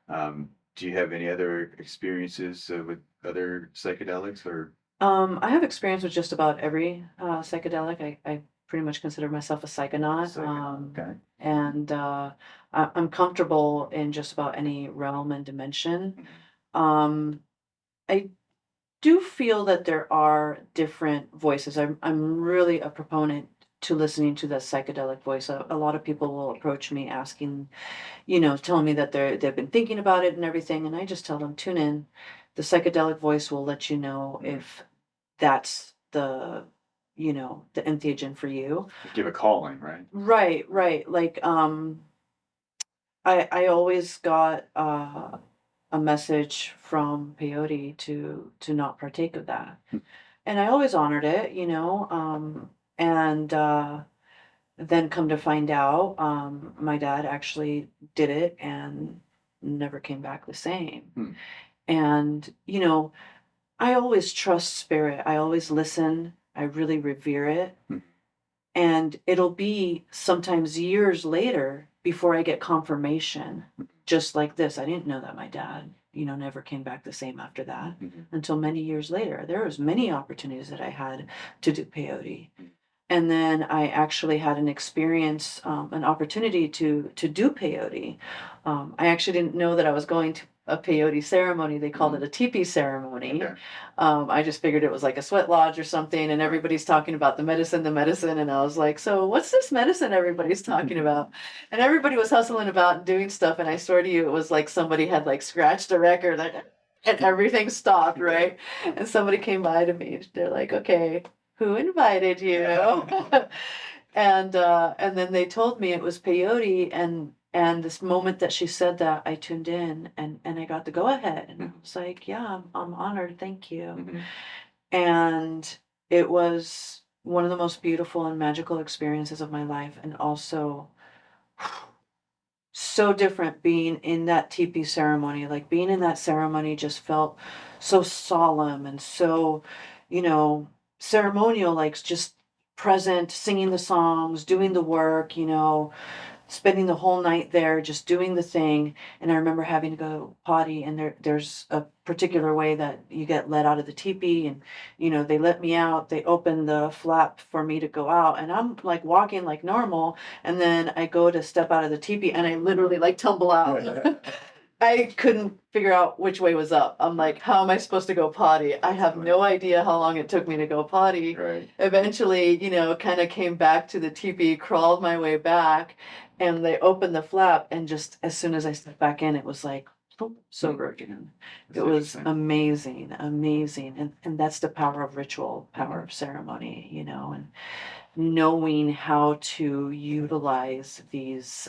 Do you have any other experiences with other psychedelics or I have experience with just about every psychedelic. I pretty much consider myself a psychonaut. Okay. And I'm comfortable in just about any realm and dimension. Um, I do feel that there are different voices. I'm really a proponent to listening to the psychedelic voice. A lot of people will approach me asking, telling me that they've been thinking about it and everything, and I just tell them, tune in. The psychedelic voice will let you know if that's the entheogen for you. give a calling, right? Right, right. Like, I always got a message from peyote to not partake of that, and I always honored it, and then come to find out, my dad actually did it and never came back the same. Hmm. And I always trust spirit. I always listen. I really revere it. Hmm. And it'll be sometimes years later before I get confirmation, just like this. I didn't know that my dad, never came back the same after that until many years later. There was many opportunities that I had to do peyote. And then I actually had an experience, an opportunity to do peyote. I actually didn't know that I was going to a peyote ceremony. They called it a teepee ceremony. Okay. I just figured it was like a sweat lodge or something, and everybody's talking about the medicine, and I was like, so what's this medicine everybody's talking about? And everybody was hustling about and doing stuff, and I swear to you, it was like somebody had like scratched a record, and everything stopped, right? And somebody came by to me. They're like, okay, who invited you? And then they told me it was peyote, and this moment that she said that, I tuned in, and I got the go ahead, and I was like, yeah, I'm honored, thank you. And it was one of the most beautiful and magical experiences of my life, and also so different being in that teepee ceremony. Like, being in that ceremony just felt so solemn and so, ceremonial, like just present, singing the songs, doing the work, spending the whole night there just doing the thing. And I remember having to go potty, and there's a particular way that you get let out of the teepee, and they let me out, they open the flap for me to go out, and I'm like walking like normal, and then I go to step out of the teepee and I literally like tumble out. I couldn't figure out which way was up. I'm like, how am I supposed to go potty? I have no idea how long it took me to go potty. Right. Eventually, kind of came back to the teepee, crawled my way back, and they opened the flap, and just as soon as I stepped back in, it was like, boom, sober again. It was amazing, amazing. And that's the power of ritual, power of ceremony, and knowing how to utilize these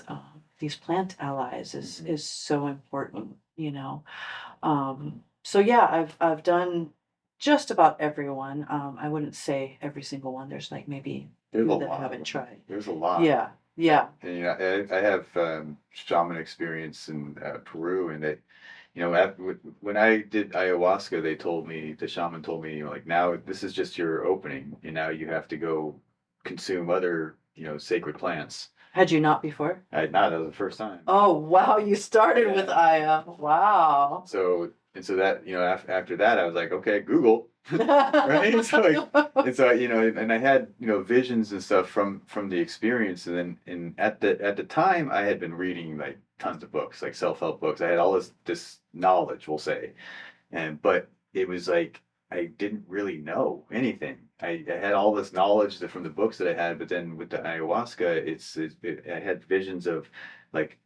plant allies is so important, so yeah, I've done just about everyone. I wouldn't say every single one. There's like maybe There's a two that I lot. haven't tried. There's a lot. Yeah, yeah. And, I have shaman experience in Peru, and they, when I did ayahuasca, the shaman told me, like, now this is just your opening, and now you have to go consume other, sacred plants. Had you not before? I had not. That was the first time. Oh wow, you started with Aya. Wow. So that, after that, I was like, okay, Google, right? And I had, visions and stuff from the experience, and then at the time, I had been reading like tons of books, like self-help books. I had all this knowledge, we'll say, but it was like I didn't really know anything. I had all this knowledge from the books that I had, but then with the ayahuasca, I had visions of like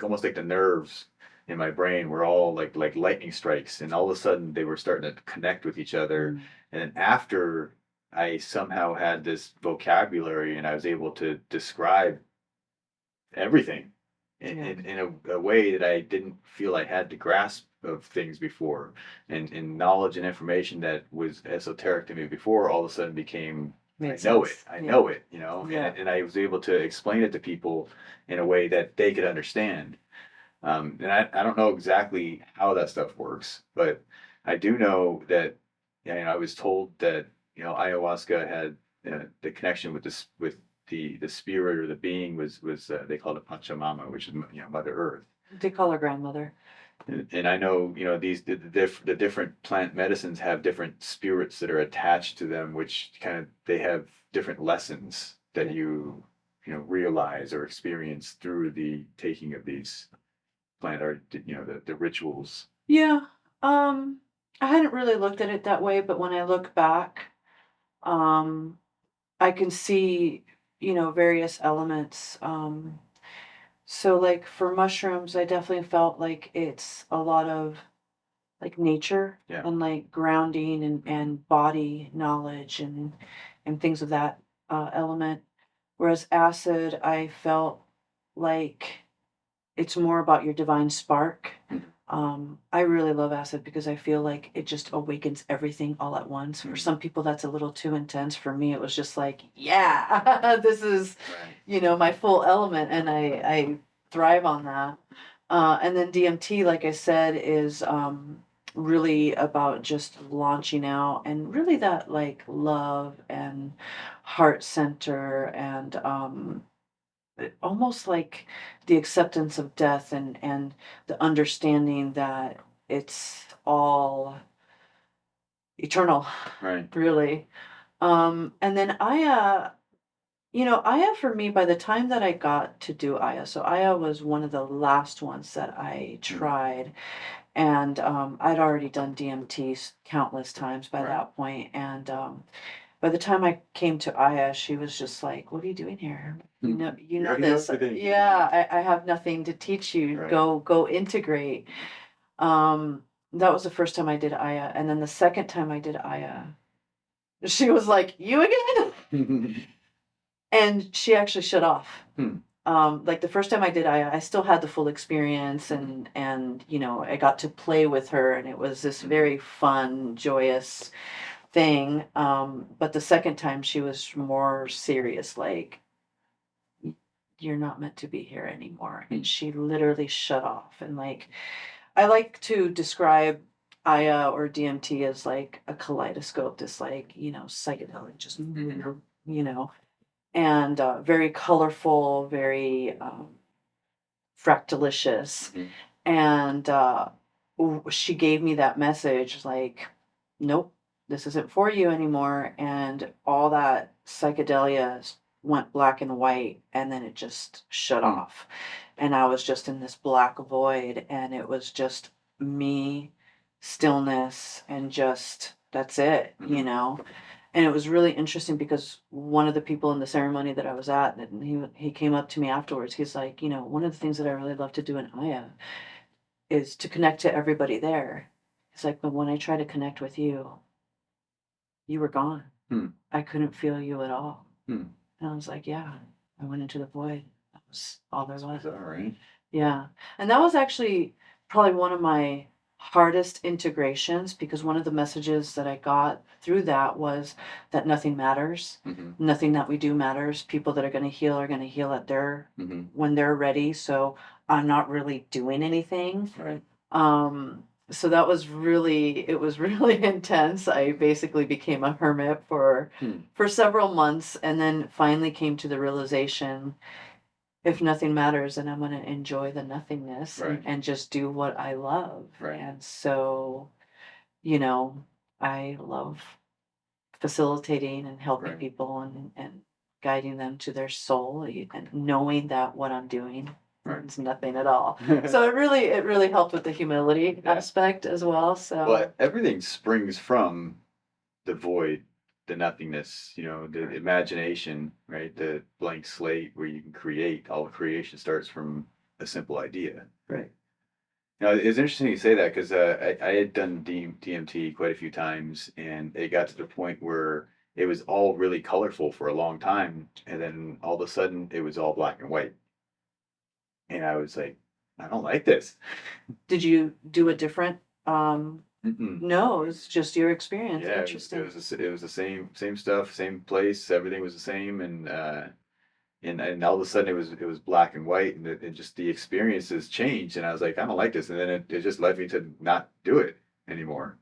almost like the nerves in my brain were all like lightning strikes, and all of a sudden they were starting to connect with each other. And then after I somehow had this vocabulary, and I was able to describe everything in a way that I didn't feel I had to grasp of things before, and knowledge and information that was esoteric to me before all of a sudden became Makes I know sense. it. I Yeah. know it, Yeah. and I was able to explain it to people in a way that they could understand. And I don't know exactly how that stuff works, but I do know that, I was told that, ayahuasca had the connection with this, with the spirit or the being was they called it Pachamama, which is, Mother Earth. They call her grandmother. And I know, the different plant medicines have different spirits that are attached to them, which kind of they have different lessons that realize or experience through the taking of these plant or the rituals. Yeah. I hadn't really looked at it that way, but when I look back, um, I can see, various elements. So like for mushrooms, I definitely felt like it's a lot of like nature Yeah. and like grounding and body knowledge and things of that element. Whereas acid, I felt like it's more about your divine spark. I really love acid because I feel like it just awakens everything all at once. For some people, that's a little too intense. For me, it was just like, yeah, this is, Right. my full element, and I thrive on that. And then DMT, like I said, is really about just launching out and really that like love and heart center and almost like the acceptance of death and the understanding that it's all eternal, Right. really. And then Aya, Aya for me, by the time that I got to do Aya, so Aya was one of the last ones that I tried. And I'd already done DMT countless times by Right. that point. And by the time I came to Aya, she was just like, "What are you doing here? You know this. Yeah, I have nothing to teach you. Right. Go integrate." Um, that was the first time I did Aya, and then the second time I did Aya, she was like, "You again?" And she actually shut off. Like the first time I did Aya, I still had the full experience, and I got to play with her, and it was this very fun, joyous thing. But the second time she was more serious, like, you're not meant to be here anymore. And she literally shut off. And like, I like to describe Aya or DMT as like a kaleidoscope, this like, psychedelic, just, and very colorful, very fractalicious. And she gave me that message like, nope, this isn't for you anymore. And all that psychedelia went black and white, and then it just shut off. And I was just in this black void, and it was just me, stillness, and just that's it, And it was really interesting because one of the people in the ceremony that I was at, and he came up to me afterwards. He's like, one of the things that I really love to do in Aya is to connect to everybody there. He's like, but when I try to connect with you, you were gone. I couldn't feel you at all. And I was like, yeah, I went into the void. That was all there was. All right. Yeah. And that was actually probably one of my hardest integrations because one of the messages that I got through that was that nothing matters. Nothing that we do matters. People that are going to heal at their when they're ready. So I'm not really doing anything. Right. So that was it was really intense. I basically became a hermit for several months, and then finally came to the realization, if nothing matters, then I'm going to enjoy the nothingness and just do what I love. Right. And so, I love facilitating and helping people and guiding them to their soul and knowing that what I'm doing is nothing at all. So it really helped with the humility aspect as well. So Well, everything springs from the void, the nothingness, the imagination, right? The blank slate where you can create. All creation starts from a simple idea. Right. It's interesting you say that because I had done DMT quite a few times, and it got to the point where it was all really colorful for a long time, and then all of a sudden it was all black and white, and I was like, I don't like this. Did you do a different? Mm-mm. No, it's just your experience. Yeah, Interesting. it was the same stuff, same place, everything was the same, and all of a sudden it was black and white, and it just the experiences changed, and I was like, I don't like this, and then it just led me to not do it anymore.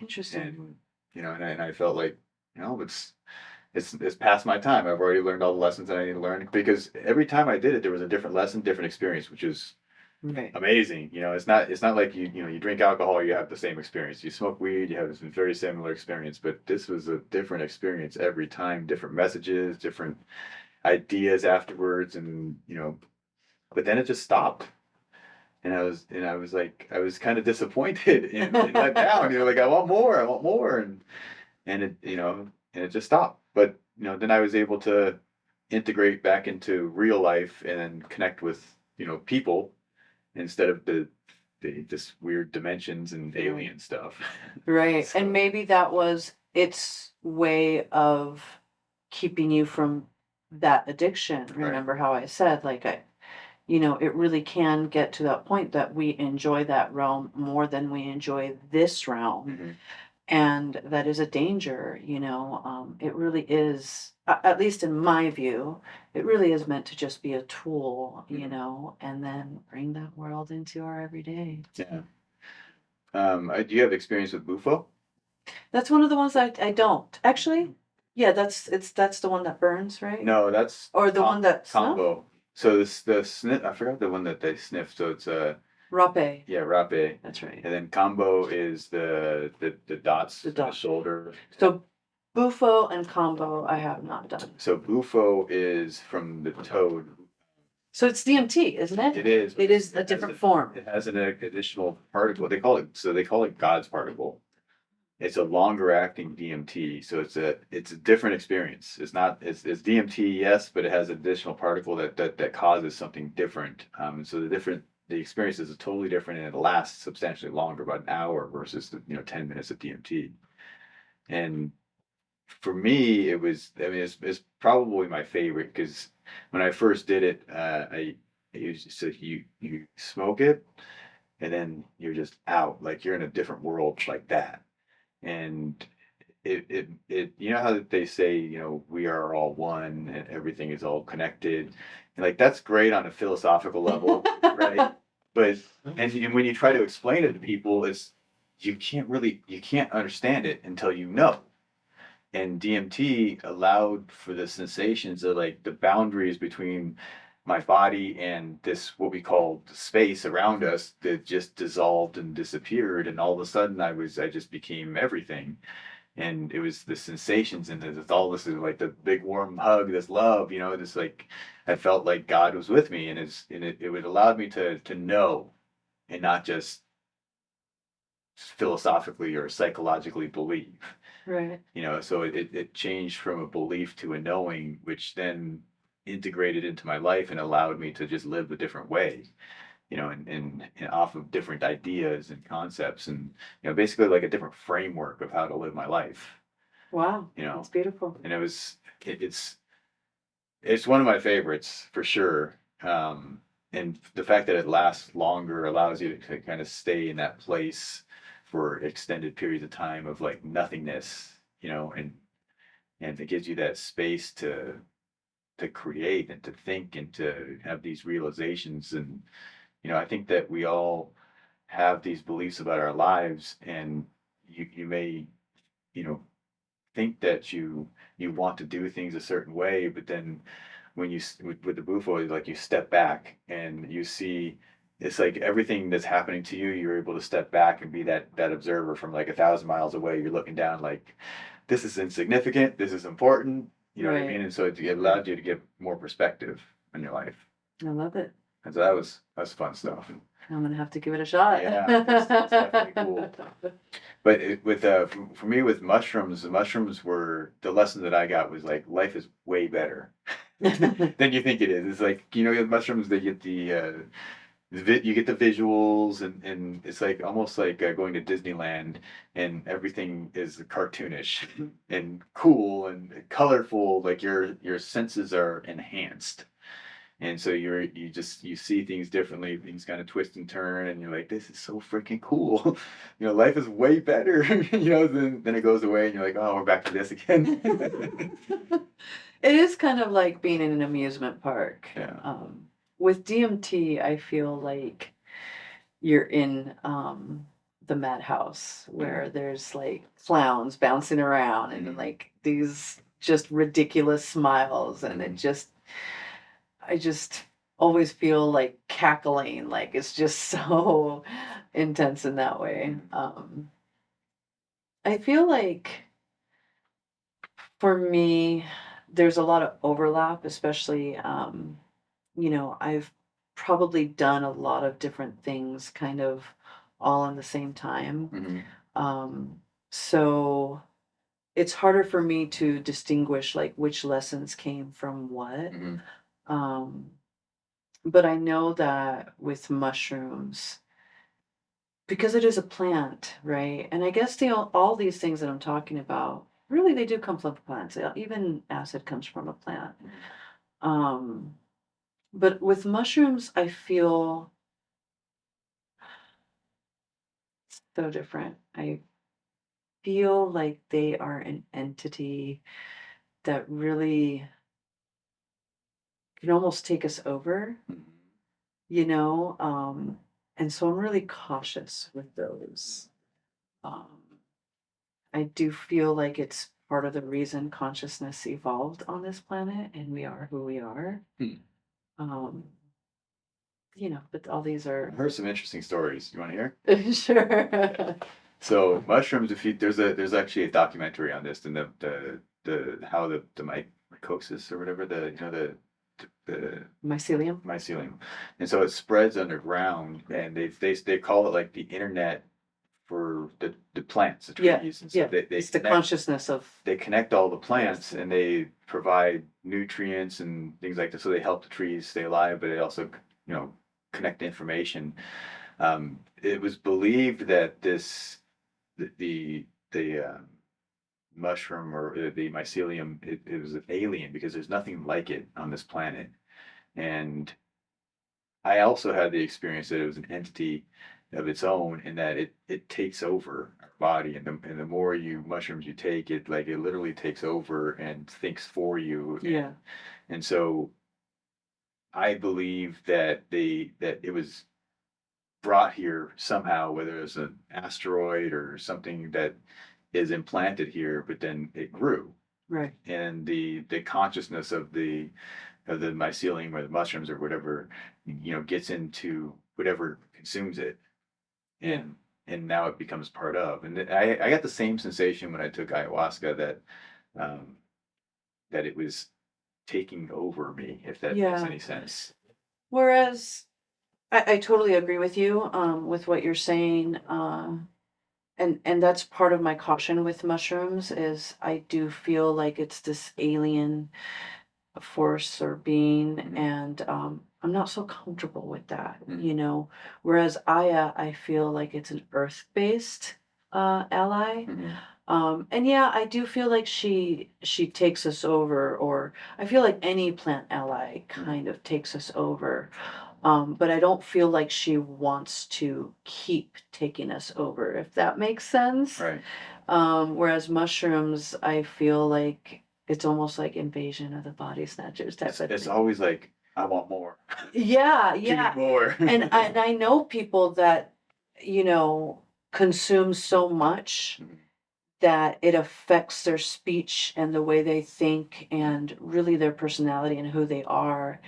Interesting. And, and I felt like, it's past my time. I've already learned all the lessons that I need to learn, because every time I did it, there was a different lesson, different experience, which is Right. amazing. It's not like you drink alcohol, you have the same experience. You smoke weed, you have this very similar experience, but this was a different experience every time, different messages, different ideas afterwards, and but then it just stopped. And I was like, I was kind of disappointed and let down. Like, I want more, and it just stopped. But then I was able to integrate back into real life and connect with people instead of the this weird dimensions and alien stuff. Right. So, And maybe that was its way of keeping you from that addiction. right. Remember how I said, like, it really can get to that point that we enjoy that realm more than we enjoy this realm. Mhm. And that is a danger. It really is, at least in my view, it really is meant to just be a tool, and then bring that world into our everyday. Yeah. Do you have experience with Bufo? That's one of the ones I don't. Actually, yeah, that's the one that burns, right? No, that's Or the one that snuff? combo. So this the sniff. I forgot the one that they sniff. So it's Rape. yeah, rape. That's right. And then combo is the dots The on the dot. shoulder. So Bufo and combo I have not done. So Bufo is from the toad. So it's DMT, isn't it? It is. It is a It different has form. It has an additional particle. They call it God's particle. It's a longer acting DMT, so it's a different experience. It's DMT, yes, but it has additional particle that causes something different. So the experience is totally different, and it lasts substantially longer, about an hour versus the 10 minutes of DMT. And for me, it's probably my favorite, because when I first did it, I used so you smoke it, and then you're just out, like you're in a different world like that. And it how they say, we are all one and everything is all connected. And like, that's great on a philosophical level, right? But and when you try to explain it to people, you can't understand it until you know. And DMT allowed for the sensations of, like, the boundaries between my body and this, what we call the space around us, that just dissolved and disappeared. And all of a sudden I just became everything. And it was the sensations, and all this is like the big warm hug, this love, just like I felt like God was with me. And it would allow me to know, and not just philosophically or psychologically believe. Right. So it changed from a belief to a knowing, which then integrated into my life and allowed me to just live a different way, and off of different ideas and concepts, and basically like a different framework of how to live my life. Wow. That's beautiful. And it's one of my favorites for sure. And the fact that it lasts longer allows you to kind of stay in that place for extended periods of time of, like, nothingness, and it gives you that space to create and to think and to have these realizations. And I think that we all have these beliefs about our lives, and you may you know think that you want to do things a certain way, but then when with the bufo, like, you step back and you see, it's like everything that's happening to you, you're able to step back and be that observer from like 1,000 miles away. You're looking down, like, this is insignificant, this is important, you know what I mean? And so it allowed you to get more perspective in your life. I love it. And so that's fun stuff. I'm gonna have to give it a shot. Yeah, it's definitely cool. But for me, with mushrooms, the mushrooms were the lesson that I got was, like, life is way better than you think it is. It's like, with mushrooms, they get you get the visuals, and it's like almost like going to Disneyland, and everything is cartoonish and cool and colorful. Like, your senses are enhanced. And so you see things differently, things kind of twist and turn, and you're like, this is so freaking cool. Life is way better. Then it goes away, and you're like, oh, we're back to this again. It is kind of like being in an amusement park. Yeah. With DMT, I feel like you're in the madhouse where there's like clowns bouncing around and like these just ridiculous smiles, and I just always feel like cackling, like it's just so intense in that way. I feel like for me, there's a lot of overlap, especially, I've probably done a lot of different things kind of all in the same time. Um, so it's harder for me to distinguish like which lessons came from what. Um, but I know that with mushrooms, because it is a plant, right? And I guess all these things that I'm talking about, really, they do come from plants. Even acid comes from a plant. Um, but with mushrooms, I feel so different. I feel like they are an entity that really can almost take us over, you know? And so I'm really cautious with those. Um, I do feel like it's part of the reason consciousness evolved on this planet and we are who we are. Um, but all these I are heard some interesting stories. You want to hear? sure. So mushrooms, if you there's actually a documentary on this, and the how the mycosis or whatever, the Mycelium. mycelium, and so it spreads underground, and they call it like the internet for the plants, the Yeah, trees, and so yeah. they It's the connect, consciousness of they connect all the plants, and they provide nutrients and things like that. So they help the trees stay alive, but they also, connect information. It was believed that the mushroom or the mycelium, it was an alien because there's nothing like it on this planet. And I also had the experience that it was an entity of its own, in that it takes over our body, and the more mushrooms you take, it literally takes over and thinks for you. yeah. And so I believe that it was brought here somehow, whether it's an asteroid or something that is implanted here, but then it grew. Right. And the consciousness of the mycelium or the mushrooms or whatever, gets into whatever consumes it, and now it becomes part of. And I got the same sensation when I took ayahuasca, um, that it was taking over me, if that makes any sense. Whereas I totally agree with you with what you're saying. And that's part of my caution with mushrooms is I do feel like it's this alien force or being, and I'm not so comfortable with that. Whereas Aya, I feel like it's an earth-based ally. And yeah, I do feel like she takes us over, or I feel like any plant ally kind of takes us over. But I don't feel like she wants to keep taking us over, if that makes sense. Right. Whereas mushrooms, I feel like it's almost like invasion of the body snatchers type of It's thing. always like, I want more. Yeah, Give me yeah. more. And I know people that, consume so much that it affects their speech and the way they think and really their personality and who they are.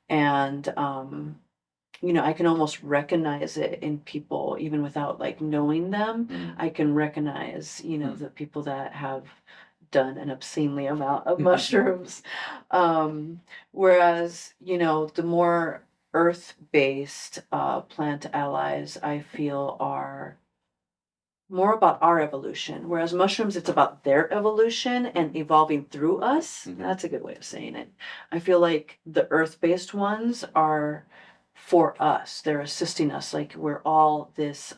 And I can almost recognize it in people even without like knowing them. I can recognize, the people that have done an obscenely amount of mushrooms. Whereas, the more earth-based plant allies I feel are more about our evolution, whereas mushrooms, it's about their evolution and evolving through us. That's a good way of saying it. I feel like the earth-based ones are for us. They're assisting us. Like we're all this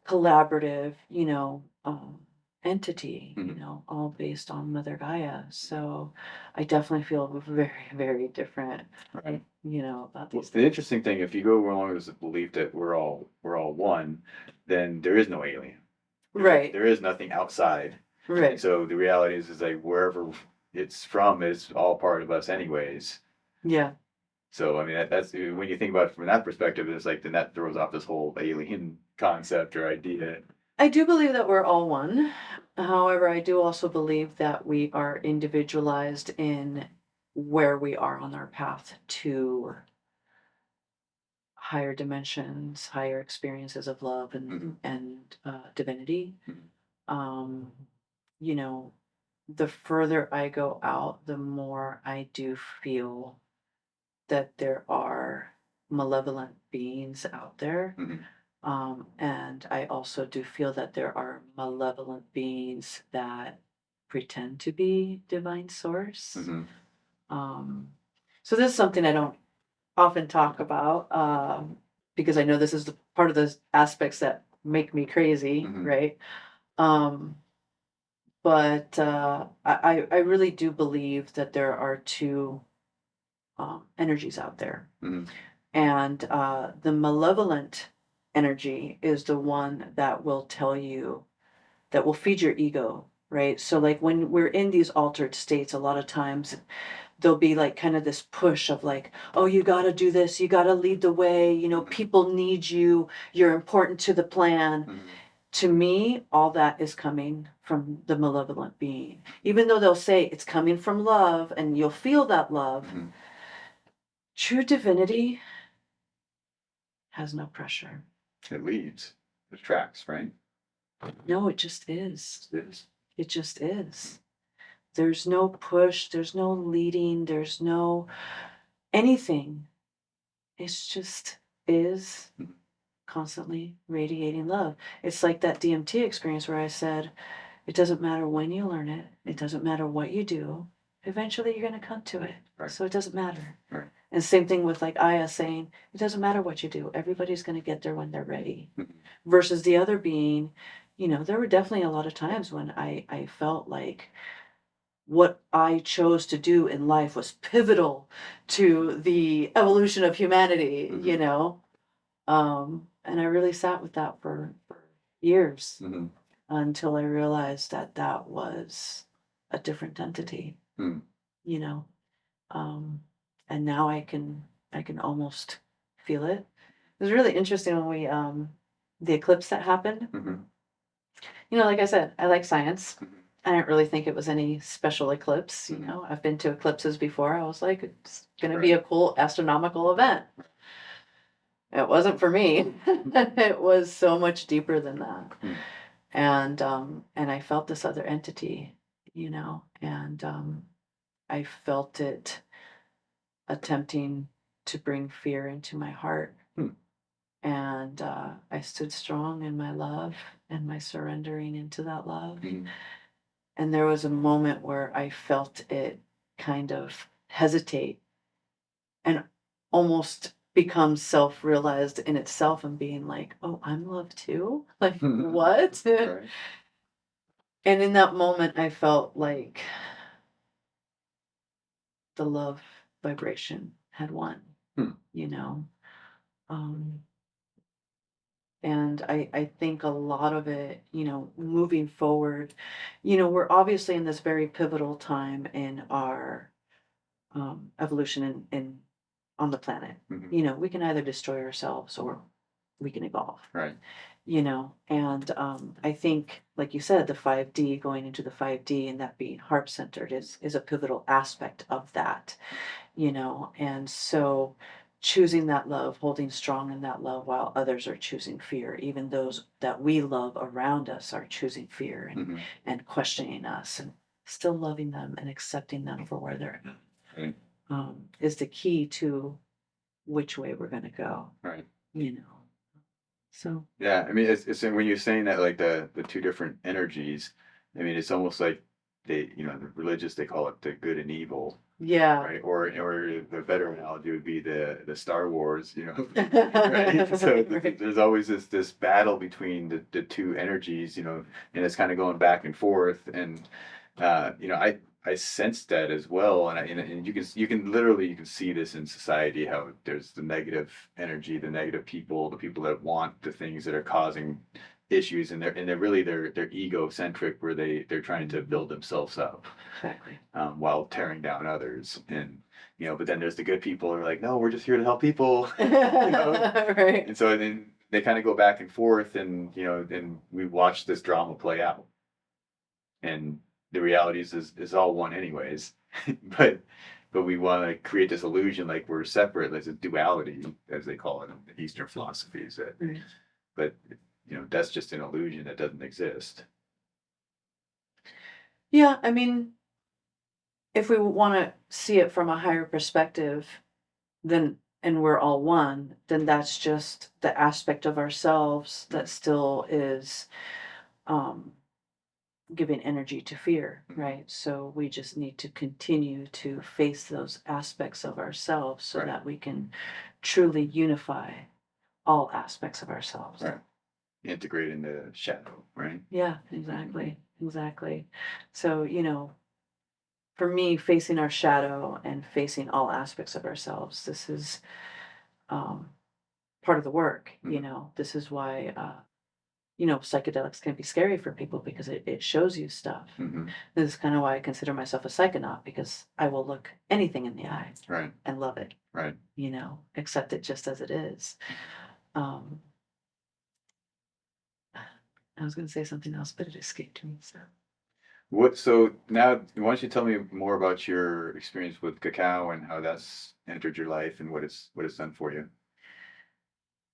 collaborative, entity, all based on Mother Gaia. So I definitely feel very, very different, Right. About these The interesting thing, if you go along with the belief that we're all one, then there is no alien. Right. There is nothing outside. Right. So the reality is like wherever it's from is all part of us anyways. Yeah. So, I mean, that's when you think about it from that perspective, it's like then that throws off this whole alien concept or idea. I do believe that we're all one. However, I do also believe that we are individualized in where we are on our path to higher dimensions, higher experiences of love and divinity. Um, you know, the further I go out, the more I do feel that there are malevolent beings out there. And I also do feel that there are malevolent beings that pretend to be divine source. Um, so this is something I don't often talk about because I know this is part of the aspects that make me crazy, right? Um, but I really do believe that there are two energies out there. And the malevolent energy is the one that will tell you, that will feed your ego, right? So, like when we're in these altered states, a lot of times there'll be like kind of this push of like, oh, you got to do this, you got to lead the way, you know, people need you, you're important to the plan. To me, all that is coming from the malevolent being. Even though they'll say it's coming from love and you'll feel that love, true divinity has no pressure. It leads, it attracts, right? No, it just is. It is. It just is. There's no push, there's no leading, there's no anything. It's just is constantly radiating love. It's like that DMT experience where I said, it doesn't matter when you learn it, it doesn't matter what you do, eventually you're going to come to it. Right. So it doesn't matter. Right. And same thing with like Aya saying, it doesn't matter what you do, everybody's going to get there when they're ready. Versus the other being, you know, there were definitely a lot of times when I felt like what I chose to do in life was pivotal to the evolution of humanity, you know? And I really sat with that for years until I realized that that was a different entity, you know? And now I can almost feel it. It was really interesting when we, the eclipse that happened, you know, like I said, I like science. I didn't really think it was any special eclipse. You know, I've been to eclipses before. I was like, it's going to be a cool astronomical event. It wasn't for me. It was so much deeper than that. And I felt this other entity, you know, and I felt it attempting to bring fear into my heart. And I stood strong in my love and my surrendering into that love. And there was a moment where I felt it kind of hesitate and almost become self-realized in itself and being like, oh, I'm love too? Like, what? Right. And in that moment, I felt like the love vibration had won, you know? And I think a lot of it, you know, moving forward, you know, we're obviously in this very pivotal time in our evolution in on the planet. You know, we can either destroy ourselves or we can evolve. Right. You know, and I think, like you said, the 5D, going into the 5D and that being heart centered is a pivotal aspect of that. You know, and so choosing that love, holding strong in that love while others are choosing fear, even those that we love around us are choosing fear and questioning us, and still loving them and accepting them for where they're at, is the key to which way we're going to go. Right. You know. So. Yeah, I mean, it's when you're saying that, like the two different energies, I mean, it's almost like they, you know, the religious, they call it the good and evil. Yeah. Right. Or the better analogy would be the Star Wars, you know. Right. So there's always this battle between the two energies, you know, and it's kind of going back and forth. And you know, I sensed that as well, and you can literally see this in society, how there's the negative energy, the negative people, the people that want the things that are causing issues, and they're really they're egocentric, where they're trying to build themselves up, Exactly. while tearing down others. And but then there's the good people who are like, no, we're just here to help people. Right. And so then they kind of go back and forth, and and we watch this drama play out. And the reality is all one anyways. but we want to create this illusion like we're separate. There's a duality, as they call it in the Eastern philosophies. Right. But that's just an illusion that doesn't exist. Yeah, I mean, if we want to see it from a higher perspective, then and we're all one, then that's just the aspect of ourselves that still is um, giving energy to fear, right? So we just need to continue to face those aspects of ourselves so Right. that we can truly unify all aspects of ourselves. Right. Integrate in the shadow, right? Yeah, exactly. Exactly. So, for me, facing our shadow and facing all aspects of ourselves, this is um, part of the work. This is why psychedelics can be scary for people because it shows you stuff. Mm-hmm. This is kind of why I consider myself a psychonaut, because I will look anything in the eye Right. and love it. Right. Accept it just as it is. Um, I was going to say something else, but it escaped me. So now, why don't you tell me more about your experience with cacao and how that's entered your life and what it's done for you?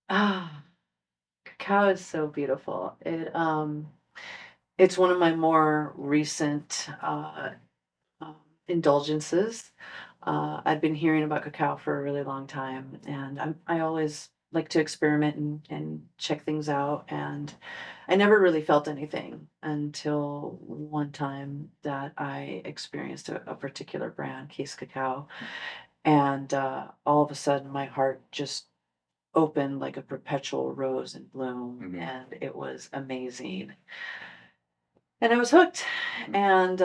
Ah, cacao is so beautiful. It's one of my more recent um, indulgences. I'd been hearing about cacao for a really long time, and I always like to experiment and check things out. And I never really felt anything until one time that I experienced a particular brand, Case Cacao, and all of a sudden my heart just opened like a perpetual rose in bloom, Mm-hmm. and it was amazing. And I was hooked. Mm-hmm. And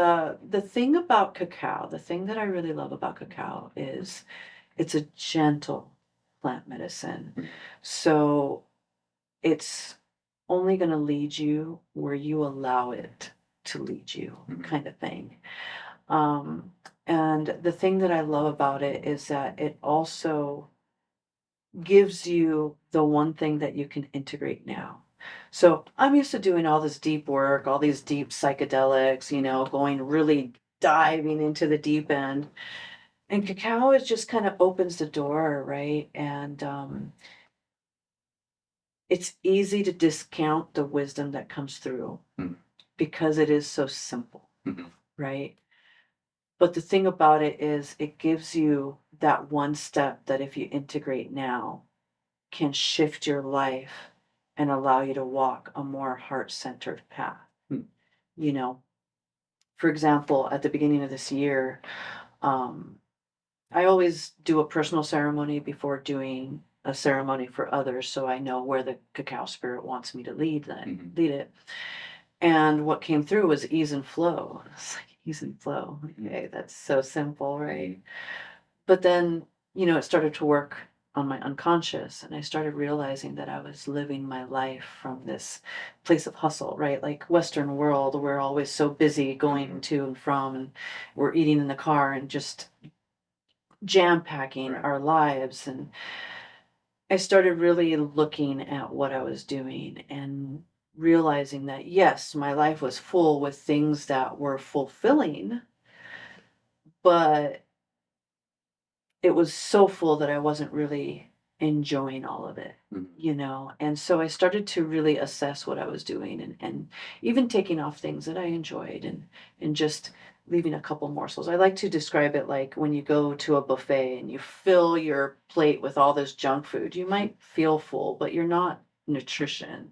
the thing about cacao, the thing that I really love about cacao is it's a gentle plant medicine. Mm-hmm. So it's only going to lead you where you allow it to lead you, Mm-hmm. kind of thing. Um, and the thing that I love about it is that it also gives you the one thing that you can integrate now. So I'm used to doing all this deep work, all these deep psychedelics, going really diving into the deep end. And cacao is just kind of opens the door, right? And it's easy to discount the wisdom that comes through Mm-hmm. because it is so simple, Mm-hmm. right? But the thing about it is it gives you that one step that if you integrate now can shift your life and allow you to walk a more heart-centered path. Mm-hmm. You know, for example, at the beginning of this year, um, I always do a personal ceremony before doing a ceremony for others, so I know where the cacao spirit wants me to lead Mm-hmm. it. And what came through was ease and flow. It's like ease and flow. Okay, that's so simple, right? But then, it started to work on my unconscious, and I started realizing that I was living my life from this place of hustle, right? Like Western world, we're always so busy going to and from, and we're eating in the car and just jam packing Right. our lives. And I started really looking at what I was doing and realizing that yes, my life was full with things that were fulfilling, but it was so full that I wasn't really enjoying all of it, Mm-hmm. And so I started to really assess what I was doing, and even taking off things that I enjoyed, and just leaving a couple morsels. I like to describe it like when you go to a buffet and you fill your plate with all this junk food, you might feel full, but you're not nutritioned,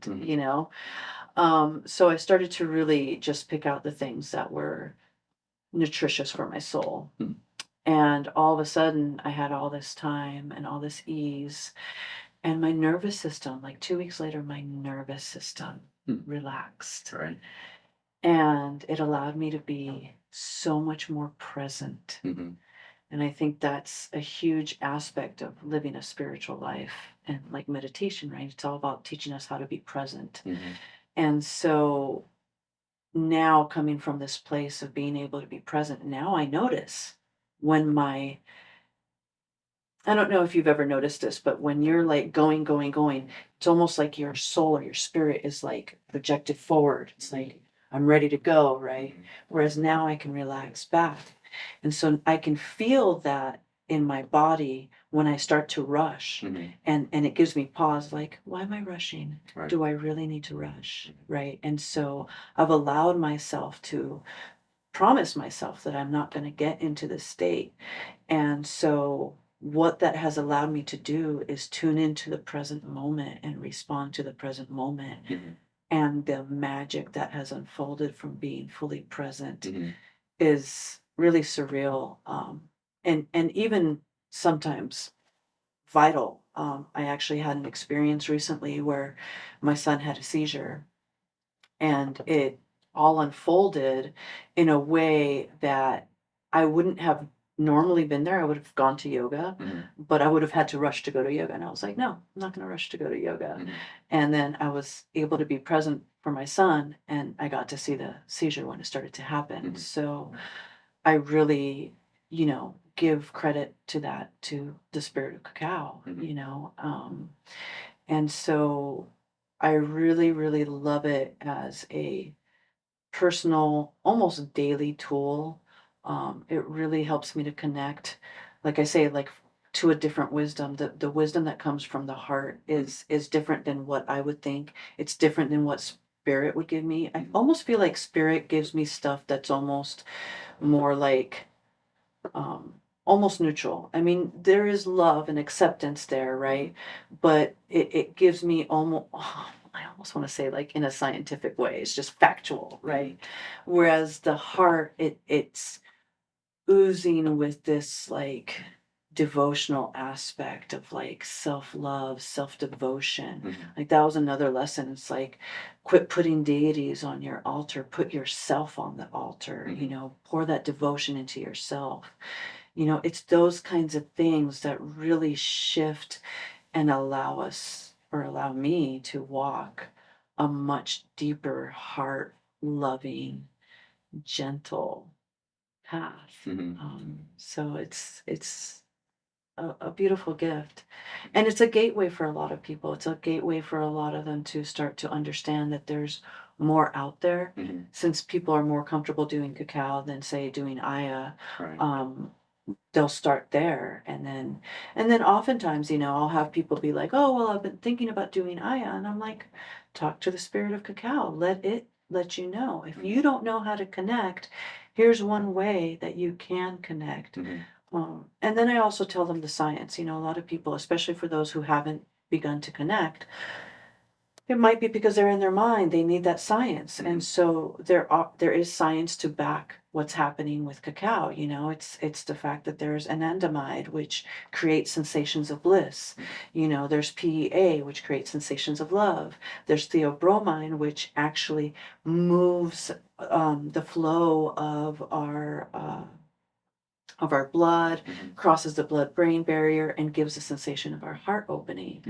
Mm-hmm. So I started to really just pick out the things that were nutritious for my soul. Mm-hmm. And all of a sudden, I had all this time and all this ease. And my nervous system, like 2 weeks later, my nervous system relaxed. Right. And it allowed me to be so much more present. Mm-hmm. And I think that's a huge aspect of living a spiritual life and like meditation, right? It's all about teaching us how to be present. Mm-hmm. And so now, coming from this place of being able to be present, now I notice when I don't know if you've ever noticed this, but when you're like going, it's almost like your soul or your spirit is like projected forward. It's like, I'm ready to go, right? Whereas now I can relax back. And so I can feel that in my body when I start to rush. And it gives me pause, like, why am I rushing? Right. Do I really need to rush? Right. And so I've allowed myself to promise myself that I'm not going to get into this state. And so, what that has allowed me to do is tune into the present moment and respond to the present moment. And the magic that has unfolded from being fully present is really surreal. And even sometimes vital. I actually had an experience recently where my son had a seizure, and it all unfolded in a way that I wouldn't have normally been there. I would have gone to yoga, but I would have had to rush to go to yoga. And I was like, no, I'm not going to rush to go to yoga. And then I was able to be present for my son, and I got to see the seizure when it started to happen. So I really, give credit to that, to the spirit of cacao, and so I really, really love it as a personal, almost daily tool. It really helps me to connect, like I say, like to a different wisdom. The wisdom that comes from the heart is different than what I would think. It's different than what spirit would give me. I almost feel like spirit gives me stuff that's almost more like almost neutral. I mean, there is love and acceptance there, right? But it gives me almost, I almost want to say like in a scientific way, it's just factual, right? Whereas the heart, it's oozing with this like devotional aspect of like self-love, self-devotion. Like that was another lesson. It's like, quit putting deities on your altar, put yourself on the altar, pour that devotion into yourself. It's those kinds of things that really shift and allow us, or allow me, to walk a much deeper heart loving, gentle path. So it's a beautiful gift, and it's a gateway for a lot of people. It's a gateway for a lot of them to start to understand that there's more out there. Since people are more comfortable doing cacao than say doing Aya, Right. they'll start there, and then oftentimes, I'll have people be like, oh, well, I've been thinking about doing Aya, and I'm like, talk to the spirit of cacao, let it let you know. If you don't know how to connect, here's one way that you can connect. And then I also tell them the science. A lot of people, especially for those who haven't begun to connect, it might be because they're in their mind. They need that science, and so there is science to back what's happening with cacao. It's the fact that there's anandamide, which creates sensations of bliss. There's PEA, which creates sensations of love. There's theobromine, which actually moves the flow of our blood, crosses the blood-brain barrier, and gives a sensation of our heart opening.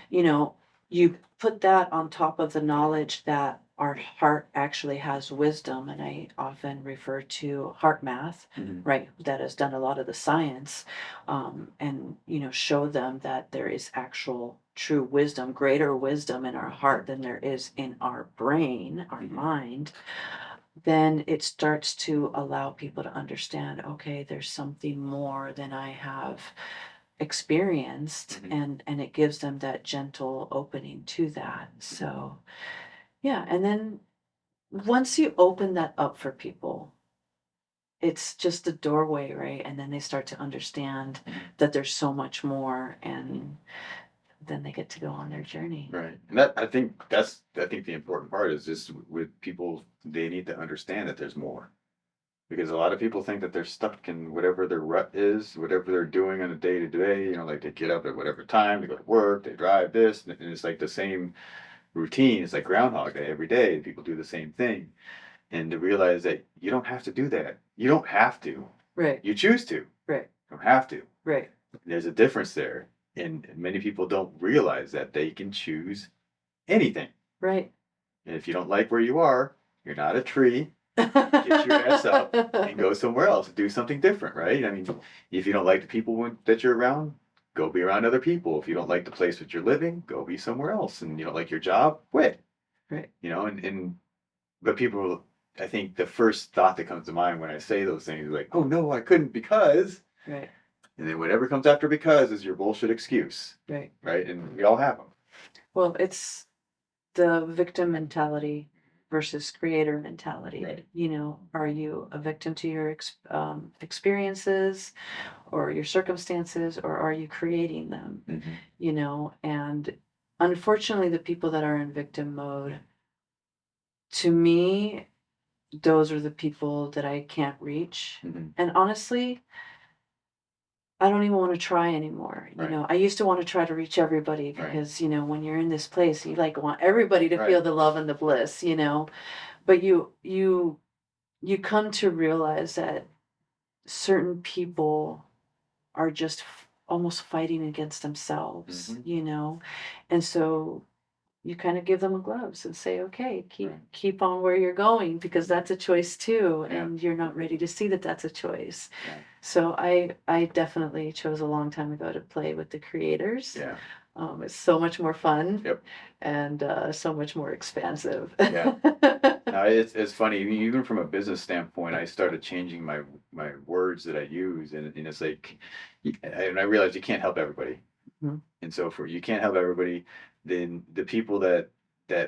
You know, you put that on top of the knowledge that our heart actually has wisdom, and I often refer to heart math, right? That has done a lot of the science, and show them that there is actual true wisdom, greater wisdom in our heart than there is in our brain, our mind. Then it starts to allow people to understand, okay, there's something more than I have experienced, and it gives them that gentle opening to that. So yeah, and then once you open that up for people, it's just a doorway, right? And then they start to understand that there's so much more, and then they get to go on their journey. Right. And I think the important part is just with people, they need to understand that there's more. Because a lot of people think that they're stuck in whatever their rut is, whatever they're doing on a day to day, like they get up at whatever time, they go to work, they drive this, and it's like the same routine. It's like Groundhog Day every day. People do the same thing. And to realize that you don't have to do that. You don't have to. Right. You choose to. Right. You don't have to. Right. There's a difference there. And many people don't realize that they can choose anything. Right. And if you don't like where you are, you're not a tree. Get your ass up and go somewhere else. Do something different, right? I mean, if you don't like the people that you're around, go be around other people. If you don't like the place that you're living, go be somewhere else. And you don't like your job, quit. Right. But people, I think the first thought that comes to mind when I say those things is like, oh no, I couldn't because. Right. And then whatever comes after because is your bullshit excuse. Right. Right. And we all have them. Well, it's the victim mentality versus creator mentality. Right. You know, are you a victim to your experiences or your circumstances, or are you creating them? Mm-hmm. You know, and unfortunately, the people that are in victim mode, to me, those are the people that I can't reach. Mm-hmm. And honestly, I don't even want to try anymore. You Right. know, I used to want to try to reach everybody Right. because, you know, when you're in this place, you like want everybody to Right. feel the love and the bliss, you know. But you come to realize that certain people are just almost fighting against themselves, Mm-hmm. you know. And so you kind of give them a gloves and say, okay, Right. keep on where you're going, because that's a choice too, Yeah. and you're not ready to see that that's a choice. Yeah. So I definitely chose a long time ago to play with the creators. Yeah. It's so much more fun. Yep. And so much more expansive. Yeah. No, it's funny. Even from a business standpoint, I started changing my words that I use, and it's like, and I realized you can't help everybody. Mm-hmm. And so for you can't help everybody, then the people that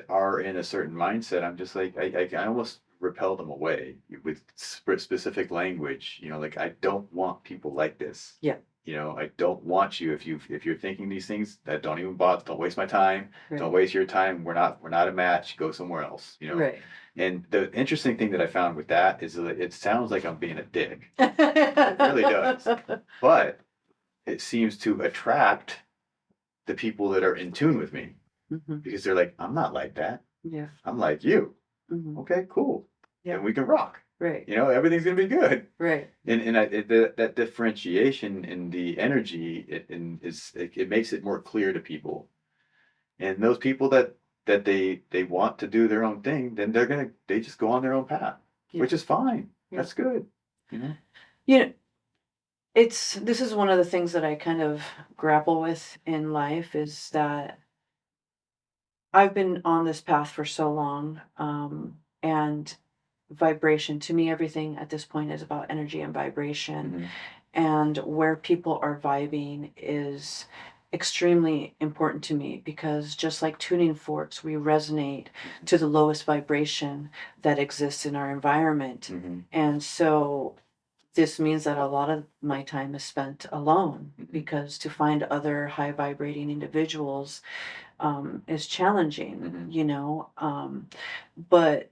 are in a certain mindset, I'm just like I almost repel them away with specific language. You know, like I don't want people like this. Yeah. You know, I don't want you if you're thinking these things, that don't even bother. Don't waste my time. Right. Don't waste your time. We're not a match. Go somewhere else. You know. Right. And the interesting thing that I found with that is that it sounds like I'm being a dick. It really does. But it seems to attract the people that are in tune with me, Mm-hmm. because they're like, I'm not like that. Yeah. I'm like you. Mm-hmm. Okay, cool. Yeah. And we can rock. Right. You know, everything's gonna be good. Right. And that differentiation in the energy, it makes it more clear to people. And those people that they want to do their own thing, then they just go on their own path, Yeah. which is fine. Yeah. That's good. You know. You know, this is one of the things that I kind of grapple with in life, is that I've been on this path for so long, and vibration, to me, everything at this point is about energy and vibration. Mm-hmm. And where people are vibing is extremely important to me, because just like tuning forks, we resonate to the lowest vibration that exists in our environment. Mm-hmm. And so this means that a lot of my time is spent alone, Mm-hmm. because to find other high vibrating individuals is challenging. Mm-hmm. You know. But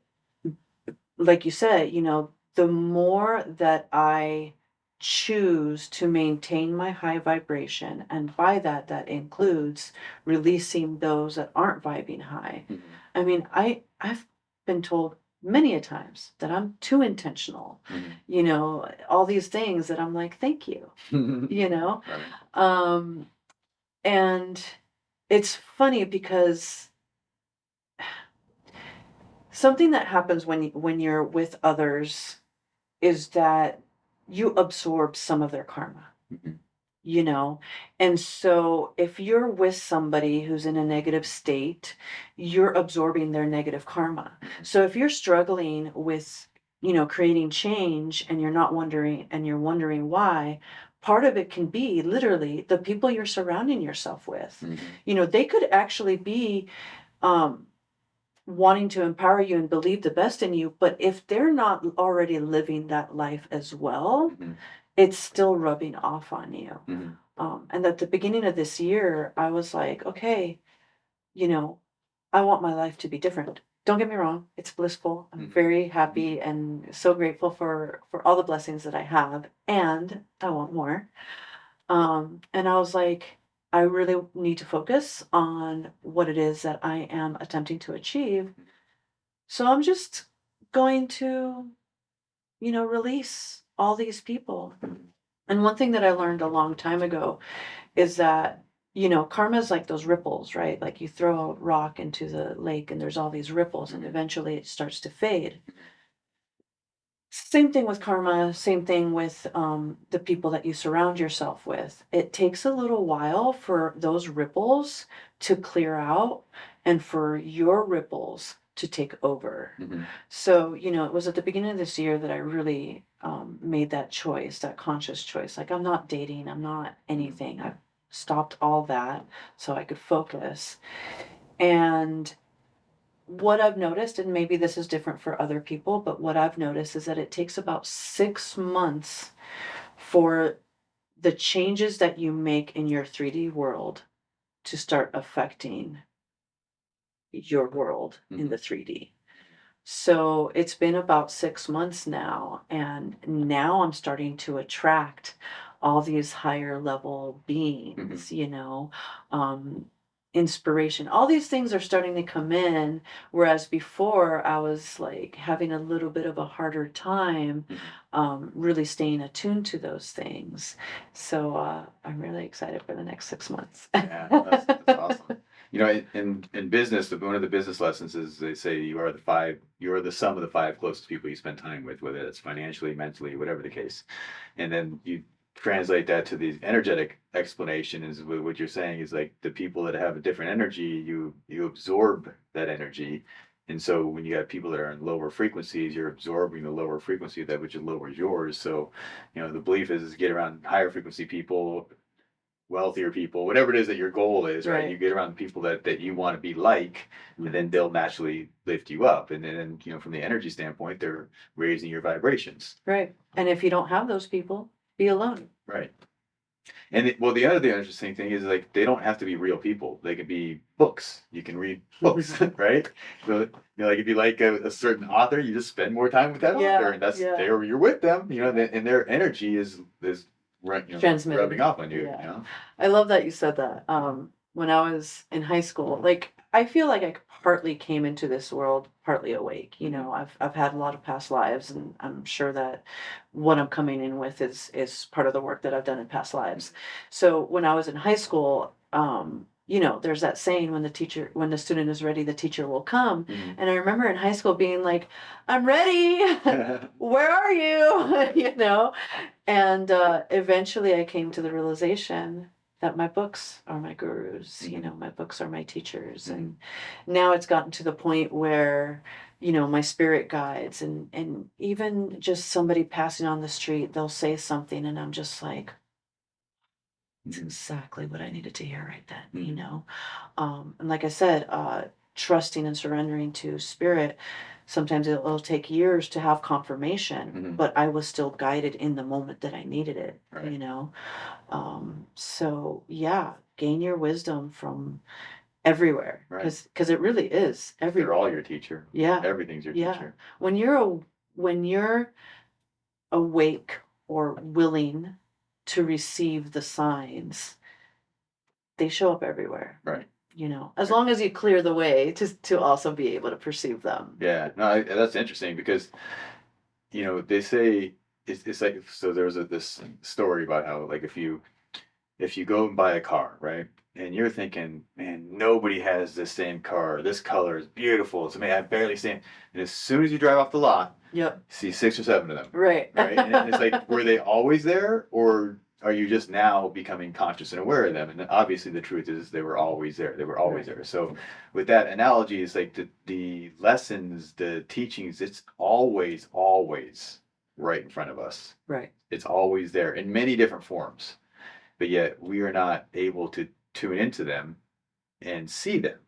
like you said, you know, the more that I choose to maintain my high vibration, and by that, that includes releasing those that aren't vibing high. Mm-hmm. I mean, I've been told many a times that I'm too intentional, Mm-hmm. you know, all these things that I'm like, thank you, you know. Right. And it's funny because something that happens when you're with others is that you absorb some of their karma. Mm-hmm. You know. And so if you're with somebody who's in a negative state, you're absorbing their negative karma. So if you're struggling with, you know, creating change, and you're wondering why, part of it can be literally the people you're surrounding yourself with. Mm-hmm. You know, they could actually be wanting to empower you and believe the best in you, but if they're not already living that life as well, Mm-hmm. it's still rubbing off on you. Mm-hmm. And at the beginning of this year, I was like, okay, you know, I want my life to be different. Don't get me wrong, it's blissful. I'm very happy and so grateful for all the blessings that I have, and I want more. And I was like, I really need to focus on what it is that I am attempting to achieve. So I'm just going to, you know, release all these people. And one thing that I learned a long time ago is that karma is like those ripples, right? Like you throw a rock into the lake and there's all these ripples and eventually it starts to fade. Same thing with karma, same thing with the people that you surround yourself with. It takes a little while for those ripples to clear out and for your ripples to take over. Mhm. So, it was at the beginning of this year that I really made that choice, that conscious choice. Like, I'm not dating, I'm not anything. I've stopped all that so I could focus. And what I've noticed, and maybe this is different for other people, but what I've noticed is that it takes about 6 months for the changes that you make in your 3D world to start affecting your world in the 3D. So it's been about 6 months now, and now I'm starting to attract all these higher level beings, um, inspiration. All these things are starting to come in, whereas before I was like having a little bit of a harder time really staying attuned to those things. So I'm really excited for the next 6 months. Yeah, that's awesome. In business, one of the business lessons is they say you are the sum of the five closest people you spend time with, whether it's financially, mentally, whatever the case. And then you translate that to the energetic explanation is what you're saying is like the people that have a different energy, you absorb that energy. And so when you have people that are in lower frequencies, you're absorbing the lower frequency of that which lowers yours. So, the belief is get around higher frequency people, wealthier people, whatever it is that your goal is, right? You get around people that you want to be like, and then they'll naturally lift you up. And then, from the energy standpoint, they're raising your vibrations. Right. And if you don't have those people, be alone. Right. And the other interesting thing is like they don't have to be real people. They can be books. You can read books, right? So like if you like a certain author, you just spend more time with that author, and you're with them. And their energy is right, transmitting, rubbing off on you. Yeah. I love that you said that. When I was in high school, like I feel like I partly came into this world partly awake. I've had a lot of past lives, and I'm sure that what I'm coming in with is part of the work that I've done in past lives. So when I was in high school, there's that saying when the student is ready, the teacher will come. And I remember in high school being like, I'm ready. Where are you? And eventually I came to the realization that my books are my gurus, my books are my teachers. And now it's gotten to the point where, my spirit guides and even just somebody passing on the street, they'll say something and I'm just like, it's exactly what I needed to hear right then, And like I said, trusting and surrendering to spirit, sometimes it'll take years to have confirmation, but I was still guided in the moment that I needed it, right. So yeah, gain your wisdom from everywhere, Right. because it really is everywhere. They're all your teacher. Yeah. Everything's your Yeah. teacher. When you're awake or willing to receive the signs, they show up everywhere. Right. As long as you clear the way to also be able to perceive them. Yeah, no, that's interesting because, they say it's like, so there was this story about how like if you go and buy a car, right? And you're thinking, man, nobody has the same car. This color is beautiful. It's amazing. I've barely seen it. And as soon as you drive off the lot, Yep. see 6 or 7 of them. Right. Right. And it's like, were they always there, or are you just now becoming conscious and aware of them? And obviously the truth is they were always there. They were always there. So with that analogy, it's like the lessons, the teachings, it's always right in front of us. Right. It's always there in many different forms, but yet we are not able to tune into them and see them.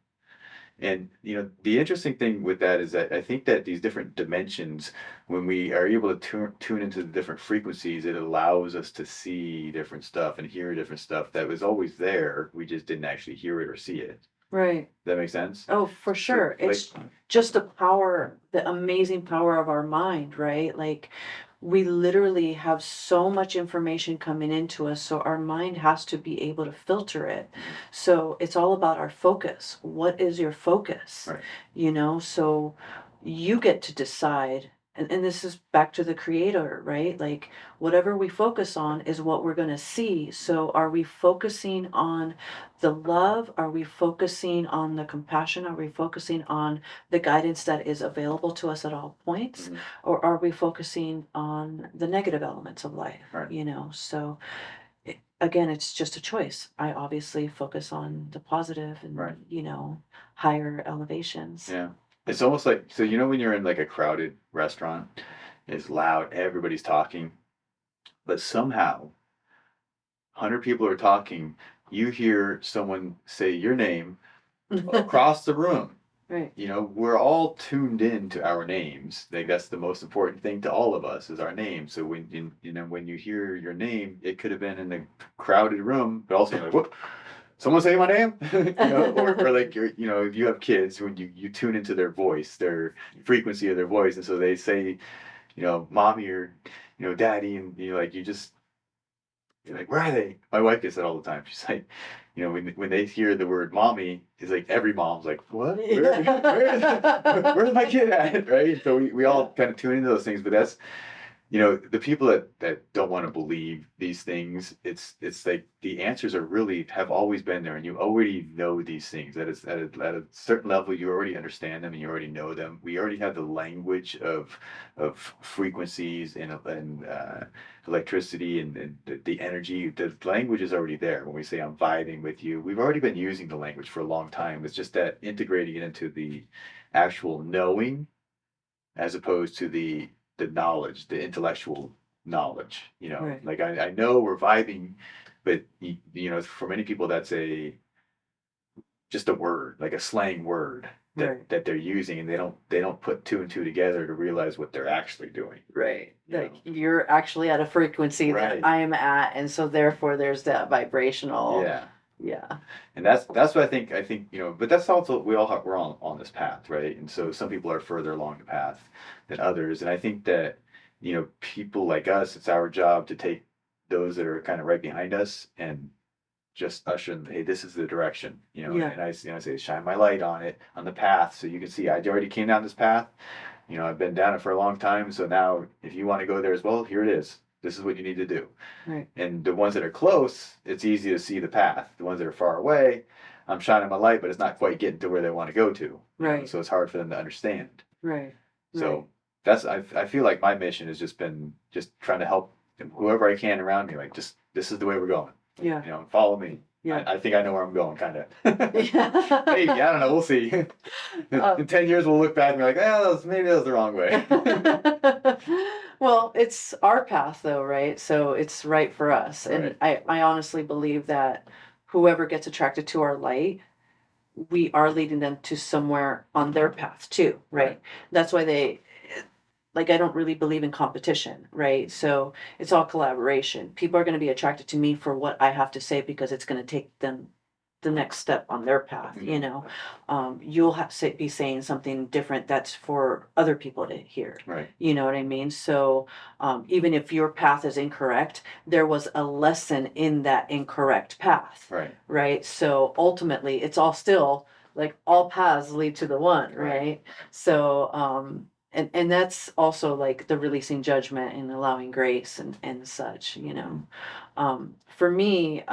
And the interesting thing with that is that I think that these different dimensions, when we are able to tune into the different frequencies, it allows us to see different stuff and hear different stuff that was always there. We just didn't actually hear it or see it. Right. Does that make sense? Oh, for sure. So, it's just the amazing power of our mind, right? Like we literally have so much information coming into us, so our mind has to be able to filter it. So it's all about our focus. What is your focus? Right. So you get to decide and this is back to the creator, right? Like whatever we focus on is what we're going to see. So are we focusing on the love? Are we focusing on the compassion? Are we focusing on the guidance that is available to us at all points? Mhm. Or are we focusing on the negative elements of life? Right. So again, it's just a choice. I obviously focus on the positive and, Right. higher elevations. Yeah. It's almost like, so when you're in like a crowded restaurant, it's loud, everybody's talking, but somehow 100 people are talking, you hear someone say your name across the room. Right. We're all tuned in to our names. Like that's the most important thing to all of us is our name. So when you hear your name, it could have been in a crowded room, but also you're like, what? Someone say my name? Or like if you have kids, when you tune into their voice, their frequency of their voice, and so they say, mommy or daddy, and you're like, where are they? My wife gets that all the time. She's like, when they hear the word mommy, it's like every mom's like, what? Where's my kid at? Right? So we all kind of tune into those things, but that's, the people that don't want to believe these things, it's like the answers have always been there, and you already know these things. That is at a certain level, you already understand them, and you already know them. We already have the language of frequencies and electricity and the energy. The language is already there. When we say I'm vibing with you, we've already been using the language for a long time. It's just that integrating it into the actual knowing as opposed to the knowledge, the intellectual knowledge. Right. Like I know we're vibing, but for many people that's just a word, like a slang word Right. that they're using, and they don't put two and two together to realize what they're actually doing. Right. Like you're actually at a frequency Right. that I am at, and so therefore there's that vibrational. Yeah. Yeah. And that's what I think, but that's also, we're all on this path, right? And so some people are further along the path than others. And I think that, people like us, it's our job to take those that are kind of right behind us and just usher them, hey, this is the direction, Yeah. and I say, shine my light on it, on the path. So you can see, I already came down this path, I've been down it for a long time. So now if you want to go there as well, here it is. This is what you need to do. Right. And the ones that are close, it's easy to see the path. The ones that are far away, I'm shining my light, but it's not quite getting to where they want to go to. Right. So it's hard for them to understand. Right. So that's, I feel like my mission has just been just trying to help whoever I can around me. Like, just, this is the way we're going. Yeah. Follow me. Yeah. I think I know where I'm going, kind of. Yeah. Maybe, I don't know. We'll see. In 10 years, we'll look back and be like, maybe that was the wrong way. Well, it's our path though, right? So it's right for us. Right. And I honestly believe that whoever gets attracted to our light, we are leading them to somewhere on their path too, right? That's why I don't really believe in competition, right? So it's all collaboration. People are going to be attracted to me for what I have to say because it's going to take them the next step on their path. You'll be saying something different that's for other people to hear. Right. You know what I mean? So even if your path is incorrect, there was a lesson in that incorrect path. Right. Right. So ultimately, it's all still like all paths lead to the one. Right. So and that's also like the releasing judgment and allowing grace and such. For me,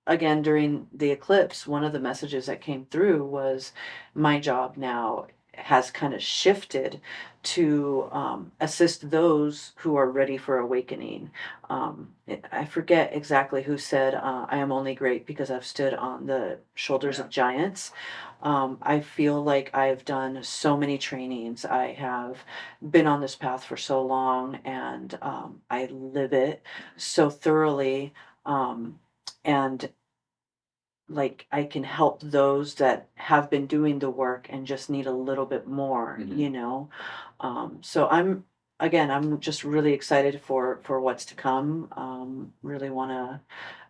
again, during the eclipse, one of the messages that came through was my job now has kind of shifted to assist those who are ready for awakening. I forget exactly who said, I am only great because I've stood on the shoulders of giants. I feel like I've done so many trainings. I have been on this path for so long, and I live it so thoroughly. And like I can help those that have been doing the work and just need a little bit more, So I'm just really excited for what's to come. Really wanna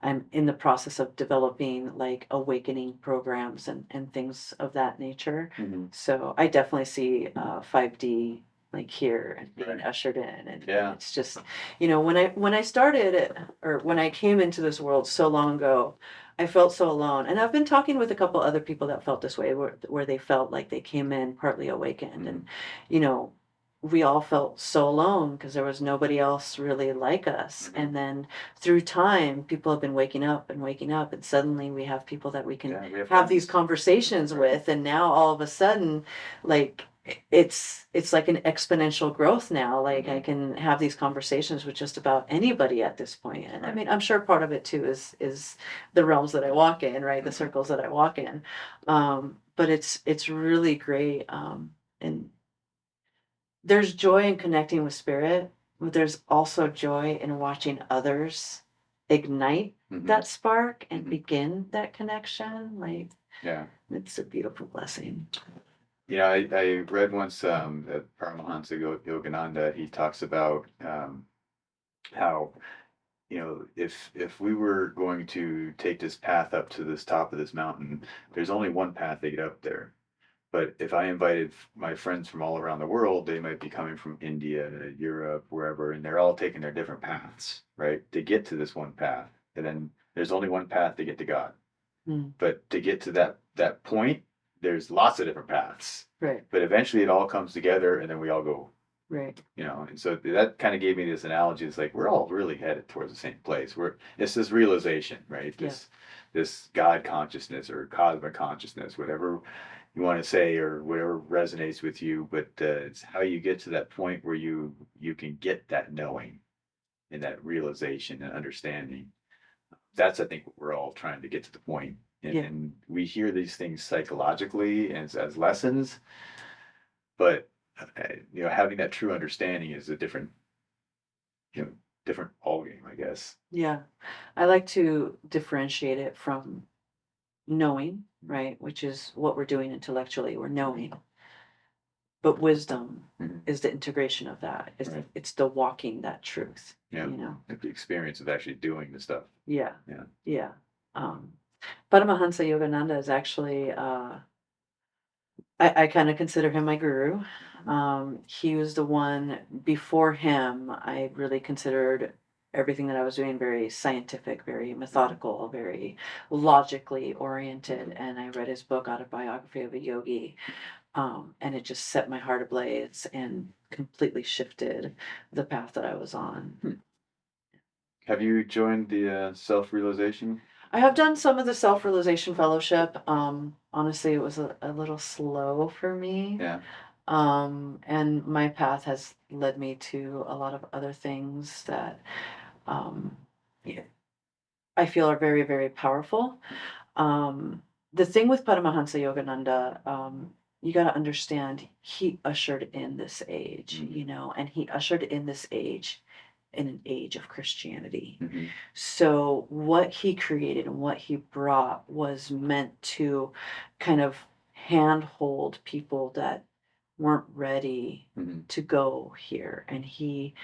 I'm in the process of developing like awakening programs and things of that nature. Mhm. So I definitely see 5D like here and being Right. ushered in, and Yeah. it's just when I started or when I came into this world so long ago, I felt so alone. And I've been talking with a couple other people that felt this way, where they felt like they came in partly awakened. And, you know, we all felt so alone because there was nobody else really like us. Mhm. And then through time, people have been waking up and waking up, and suddenly we have people that we can Yeah, we have have these friends. conversations Right. with. And now all of a sudden, like it's like an exponential growth now. Like I Mhm. can have these conversations with just about anybody at this point. And I Right. mean, I'm sure part of it too is the realms that I walk in, right? The Mhm. circles that I walk in. But it's really great. And there's joy in connecting with spirit, but there's also joy in watching others ignite Mhm. that spark and Mhm. begin that connection. Like Yeah. it's a beautiful blessing. I read once that Paramahansa Yogananda, he talks about how, if we were going to take this path up to this top of this mountain, there's only one path to get up there. But if I invited my friends from all around the world, they might be coming from India, Europe, wherever, and they're all taking their different paths, right, to get to this one path. And then there's only one path to get to God. Mm, But to get to that point, there's lots of different paths. right, But eventually it all comes together and then we all go, right. and so that kind of gave me this analogy. It's like we're all really headed towards the same place. It's this realization, right? Yeah. This God consciousness or cosmic consciousness, whatever you want to say or whatever resonates with you, but it's how you get to that point where you can get that knowing and that realization and understanding. That's, I think, what we're all trying to get to the point. And, Yeah. and we hear these things psychologically and as lessons, but having that true understanding is a you know, different ballgame, I guess. Yeah. I like to differentiate it from knowing, right? Which is what we're doing intellectually. We're knowing. But wisdom Mhm. is the integration of that. Right. It's the walking that truth, Yeah. you know? Like the experience of actually doing the stuff. Yeah. Yeah. Yeah. Um, Paramahansa Yogananda is actually, I kind of consider him my guru. He was the one before him, I really considered everything that I was doing very scientific, very methodical, very logically oriented. And I read his book, Autobiography of a Yogi, and it just set my heart ablaze and completely shifted the path that I was on. Hmm. Have you joined the self-realization? I have done some of the self realization fellowship. Honestly, it was a little slow for me. Yeah. And my path has led me to a lot of other things that um, yeah, I feel are very, very powerful. The thing with Paramahansa Yogananda, you got to understand, he ushered in this age, Mhm. and he ushered in this age in an age of Christianity. Mhm. So what he created and what he brought was meant to kind of handhold people that weren't ready Mhm. to go here. And he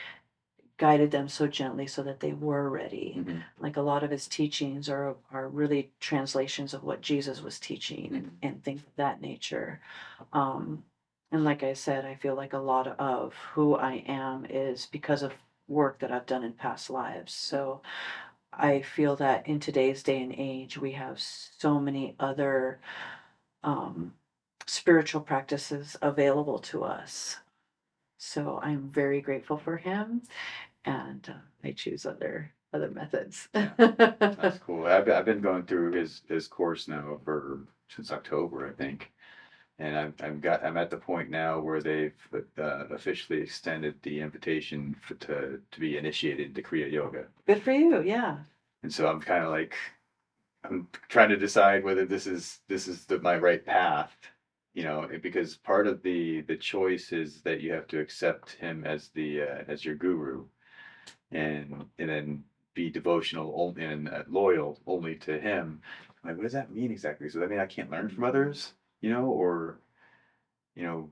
guided them so gently so that they were ready. Mhm. Like a lot of his teachings are really translations of what Jesus was teaching Mhm. and things of that nature. Um, and like I said, I feel like a lot of who I am is because of work that I've done in past lives. So I feel that in today's day and age, we have so many other um, spiritual practices available to us. So I'm very grateful for him, and I choose other methods. Yeah. That's cool. I've been going through his course now for since October, I think. And I'm at the point now where they've officially extended the invitation to be initiated into Kriya Yoga. Good for you. Yeah. And so I'm kind of like I'm trying to decide whether this is my right path, because part of the choice is that you have to accept him as the as your guru, and then be devotional only and loyal only to him. Like, what does that mean exactly? So that mean I can't learn from others, or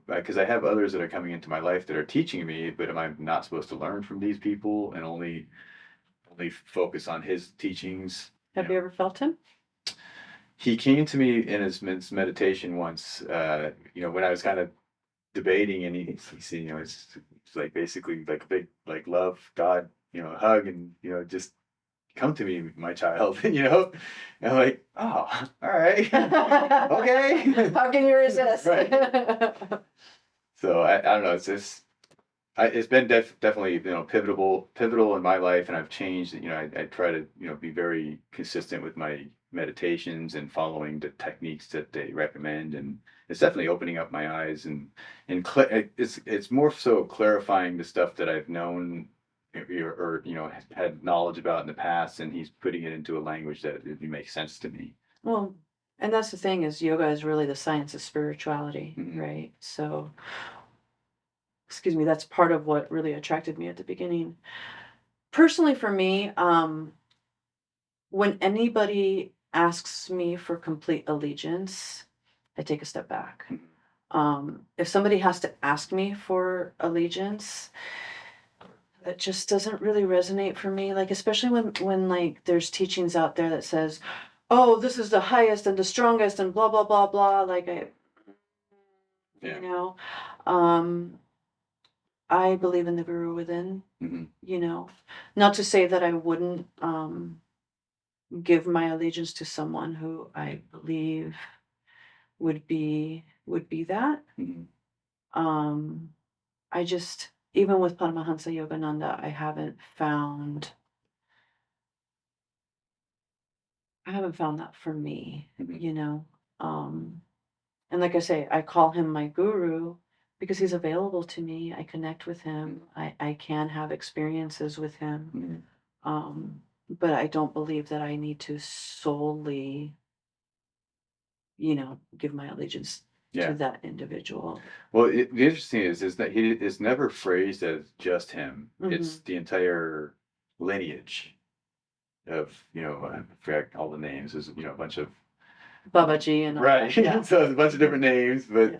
because I have others that are coming into my life that are teaching me, but am I not supposed to learn from these people and only focus on his teachings? Have you ever felt him? He came to me in his meditation once, when I was kind of debating, and he said, it's like basically like a big like love God, hug, and just come to me, my child, and I'm like, oh, all right, okay, How can you resist? right. So I don't know. It's just It's been definitely, pivotal in my life, and I've changed. I try to, be very consistent with my meditations and following the techniques that they recommend, and it's definitely opening up my eyes, it's more so clarifying the stuff that I've known, or had knowledge about in the past, and he's putting it into a language that it makes sense to me. Well, and that's the thing is yoga is really the science of spirituality, Mhm. right? So, excuse me, that's part of what really attracted me at the beginning. Personally, for me, when anybody asks me for complete allegiance, I take a step back. Mhm. If somebody has to ask me for allegiance, that just doesn't really resonate for me. Like, especially when like there's teachings out there that says, "Oh, this is the highest and the strongest," and blah blah blah blah. Like Yeah. you know, um, I believe in the guru within. Hmm. Not to say that I wouldn't give my allegiance to someone who I believe would be that. Hmm. Um, I just even with Paramahansa Yogananda, I haven't found that for me. Um, and like I say, I call him my guru because he's available to me. I connect with him. I can have experiences with him. Hmm. But I don't believe that I need to solely, give my allegiance to Yeah. that individual. Well, the interesting is that he is never phrased as just him. It's Hmm. the entire lineage of, I forget all the names. There's, a bunch of, Babaji and all right. that. Yeah. So it's a bunch of different names, Yeah.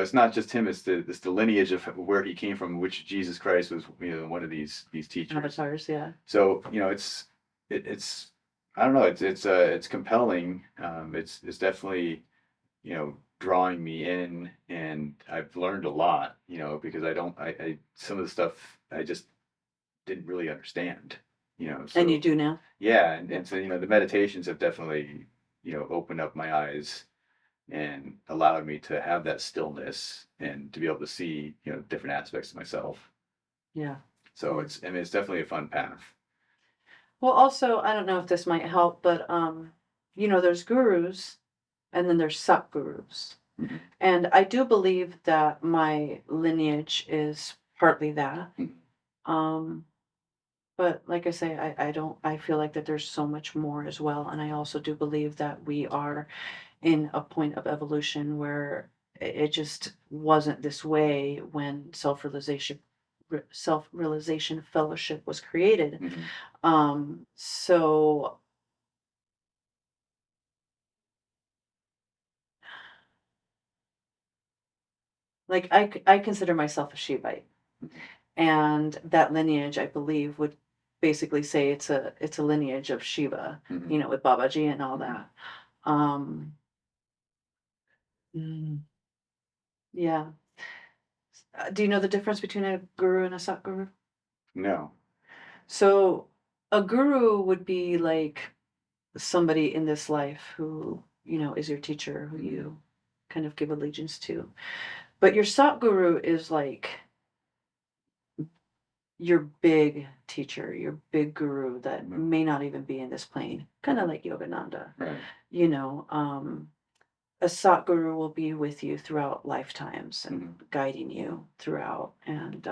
it's not just him. It's the lineage of where he came from, which Jesus Christ was, one of these teachers. Avatars. Yeah. So, it's I don't know. It's compelling. It's definitely, drawing me in, and I've learned a lot, because some of the stuff I just didn't really understand, And you so do now. yeah, and so, the meditations have definitely, opened up my eyes and allowed me to have that stillness and to be able to see, different aspects of myself. Yeah. So Yeah. it's definitely a fun path. Well, also, I don't know if this might help, but there's gurus and then there's Satgurus. Mhm. And I do believe that my lineage is partly that. Mhm. Um, but like I say, I feel like that there's so much more as well. And I also do believe that we are in a point of evolution where it just wasn't this way when self-realization fellowship was created. Mhm. So like I consider myself a Shivite. And that lineage, I believe, would basically say it's a lineage of Shiva, Mhm. with Babaji and all Mhm. that. Um, mm, yeah. Do you know the difference between a guru and a Satguru? No. So a guru would be like somebody in this life who, is your teacher, who Mhm. you kind of give allegiance to. But your Satguru is like your big teacher, your big guru that Mhm. may not even be in this plane, kind of like Yogananda. Right. You know, um, a Satguru will be with you throughout lifetimes and Mhm. guiding you throughout, and